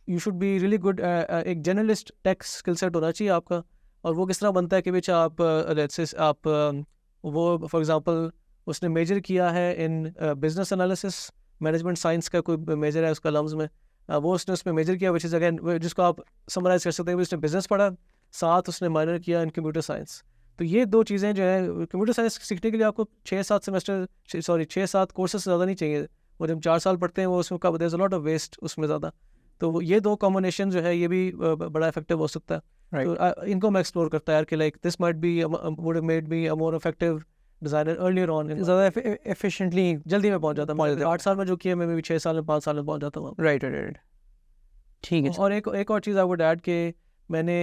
you should be really good, एक जर्नलिस्ट टेक स्किल सेट होना चाहिए आपका। और वो किस तरह बनता है कि बेच आप वो फॉर एग्जांपल उसने मेजर किया है in business analysis, management science का कोई मेजर है उसका लम्स में, वो उसने उसमें मेजर किया, विच इज़ अगेन जिसको आप समराइज़ कर सकते हैं, उसने बिजनेस पढ़ा, साथ उसने माइनर किया इन कंप्यूटर साइंस। तो ये दो चीज़ें जो है कंप्यूटर साइंस सीखने के लिए आपको 6-7 कोर्सेज से ज़्यादा नहीं चाहिए, वो जब 4 साल पढ़ते हैं वो उसमें का there is a lot of waste उसमें ज़्यादा। तो ये दो कॉम्बिनेशन जो है ये भी बड़ा इफेक्टिव हो सकता है। तो इनको मैं एक्सप्लोर करता है यार कि like this might be would have made me a more effective designer earlier on, ज़्यादा एफिशिएंटली जल्दी में पहुंच जाता हूँ। 8 साल में जो किया मैं भी 6 साल में 5 साल में पहुंच जाता हूँ। राइट, ठीक है। और एक और चीज़ आई वुड ऐड कि मैंने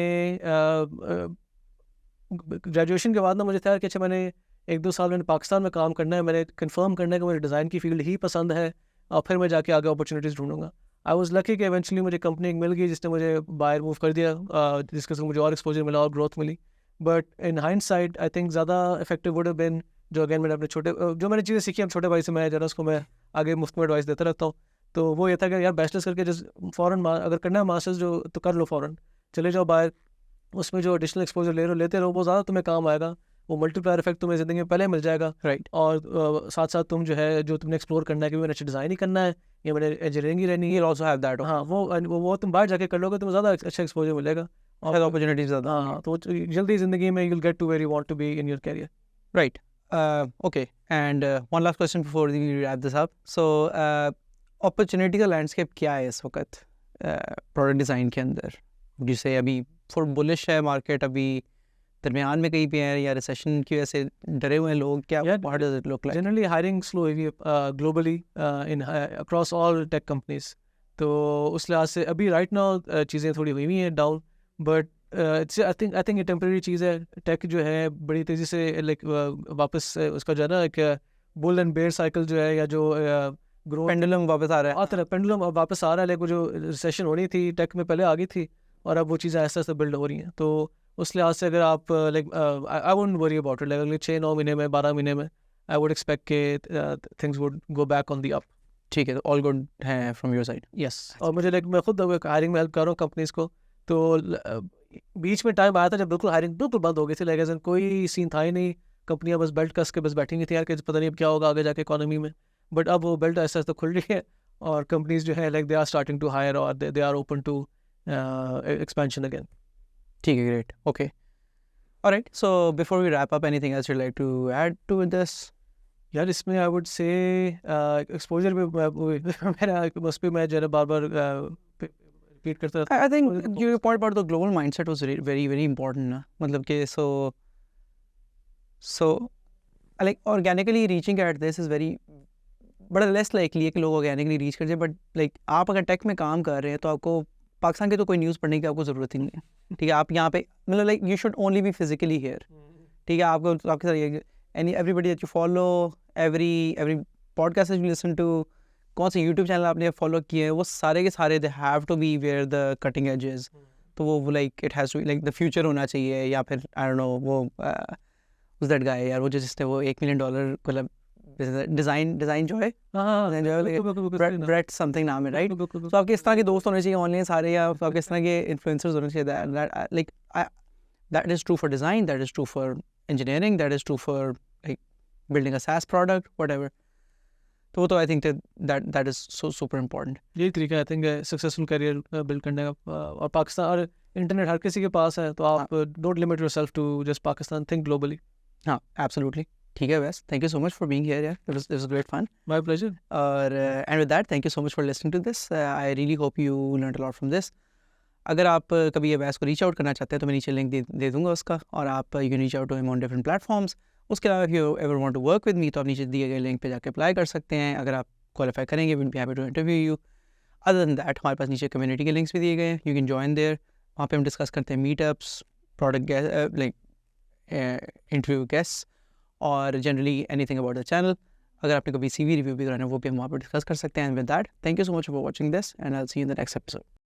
ग्रेजुएशन के बाद ना मुझे था कि अच्छा मैंने 1-2 साल मैंने पाकिस्तान में काम करना है, मैंने कंफर्म करना है कि मुझे डिज़ाइन की फील्ड ही पसंद है, और फिर मैं जाके आगे अपॉर्चुनिटीज़ ढूंढूंगा। आई वाज लकी कि इवेंचुअली मुझे कंपनी एक मिल गई जिसने मुझे बाहर मूव कर दिया, जिसके से मुझे और एक्सपोजर मिला और ग्रोथ मिली। But in hindsight I think ज़्यादा इफेक्टिव वुड हैव बीन जो अगेन मैंने अपने जो मैंने चीज़ें सीखी अपने छोटे भाई से, मैं जरा उसको मैं आगे मुफ्त में एडवाइस देता रहता हूँ। तो वो ये था कि यार बैचलर्स करके जिस फ़ौरन अगर करना है मास्टर्स जो तो कर लो, फ़ौरन चले जाओ बाहर, उसमें जो एडिशनल एक्सपोजर लेते रहो, वो ज़्यादा तुम्हें काम आएगा, वो मल्टीप्लायर इफेक्ट तुम्हें ज़िंदगी में पहले मिल जाएगा। राइट। और साथ साथ तुम जो है जो तुमने एक्सप्लोर करना है कि मैंने अच्छा डिज़ाइन ही करना है या मैंने इंजीनियरिंग ही रहनी है, ऑल्सो हैव दैट। हाँ वो तुम बाहर जाके कर लोगे, तुम्हें ज़्यादा अच्छा एक्सपोजर मिलेगा और अपॉर्चुनिटीज ज़्यादा। हाँ, तो जल्दी ज़िंदगी में you'll get to where you want to be in your career. Right. Okay. And one last question before we wrap this up. So, opportunity का landscape क्या है इस वक्त प्रोडक्ट डिज़ाइन के अंदर? Would you say अभी for bullish है market, अभी दरमियान में कहीं पे है, या रिसेशन की वजह से डरे हुए हैं लोग, क्या what does it look like? Generally hiring slow है globally in across all tech companies. तो उस लिहाज से अभी राइट नाउ चीज़ें थोड़ी हुई हैं डाउन, बट आई थिंक ये टेम्प्रेरी चीज़ है। टेक जो है बड़ी तेज़ी से लाइक वापस उसका जो है ना एक बुल एंड बेयर साइकिल जो है, या जो ग्रो पेंडुलम वापस आ रहा है, पेंडुलम वापस आ रहा है, लाइक वो जो रिसेशन होनी थी टेक में पहले आ गई थी, और अब वो चीज़ें ऐसे ऐसे बिल्ड हो रही हैं। तो उस लिहाज से अगर आप like I won't worry about it, like अगले 6-9 महीने में 12 महीने में आई वुड एक्सपेक्ट के things would go back on the up. ठीक है, तो ऑल गुड है फ्रॉम योर साइड? यस। और मुझे लाइक मैं खुद हायरिंग में हेल्प कर रहा हूँ कंपनीज को, तो बीच में टाइम आया था जब बिल्कुल हायरिंग बिल्कुल बंद हो गई थी, लाइक ऐसा कोई सीन था ही नहीं, कंपनियां बस बेल्ट कस के बस बैठी हुई थी यार कि पता नहीं अब क्या होगा आगे जाके इकोनॉमी में। बट अब वो बेल्ट ऐसा ऐसा खुल रही है, और कंपनीज जो है like they are starting to hire, और they are open to expansion again. ठीक है, great, okay, alright. So before we wrap up, anything else you like to add to this? यार इसमें आई वुड से एक्सपोजर पे मेरा उस पर मैं जरा बार बार रिपीट करता था। आई think your point about the global mindset was very very important ना, मतलब कि so like organically reaching at this is very बड़ा लेस लाइकली है कि लोग ऑर्गेनिकली रीच कर जाए, बट लाइक आप अगर टेक में काम कर रहे हैं तो आपको पाकिस्तान के तो कोई न्यूज़ पढ़ने की आपको ज़रूरत ही नहीं है, ठीक है। आप यहाँ पे मतलब like you should only be physically here, ठीक है। आपको आपके साथ any everybody that you follow, every podcast you listen to, कौन से यूट्यूब चैनल आपने फॉलो किए हैं, वो सारे के सारे they have to be where the cutting edges. तो वो like it has to like the future होना चाहिए, या फिर आई डोंट नो वो उस दैट गाय यार, वो जिसने वो $1 मिलियन मतलब डिज़ाइन जो है, ब्रेट समथिंग नाम है, राइट। तो आपके इस तरह के दोस्त होने चाहिए ऑनलाइन सारे, या आपके इस तरह के इन्फ्लुएंसर्स होने चाहिए, like that is true for design, that is true for engineering, that is true for like building a SaaS product, whatever. तो I think that is so super important. यही तरीका I think successful career build करने का। और पाकिस्तान और internet हर किसी के पास है, तो आप don't limit yourself to just Pakistan, think globally. हाँ, एब्सोल्युटली, ठीक है वैस, thank you so much for being here यार, it was great fun. My pleasure. और and with that thank you so much for listening to this, I really hope you learned a lot from this. अगर आप कभी ये वैस को reach out करना चाहते हैं तो मैं नीचे लिंक दे दूंगा उसका, और आप you can reach out to him on different platforms. उसके अलावा if you ever want to work with me तो आप नीचे दिए गए लिंक पे जाके अप्लाई कर सकते हैं। अगर आप क्वालिफाई करेंगे we will be happy to interview you. Other than that हमारे पास नीचे कम्युनिटी के लिंक्स भी दिए गए हैं, यू कैन जॉइन देयर। वहाँ पे हम डिस्कस करते हैं meetups, product like interview guests, और generally anything about the channel. अगर आपने कभी CV रिव्यू भी कराना है वो भी हम वहाँ पर डिस्कस कर सकते हैं। And with that thank you so much for watching this, and I will see you in the next episode.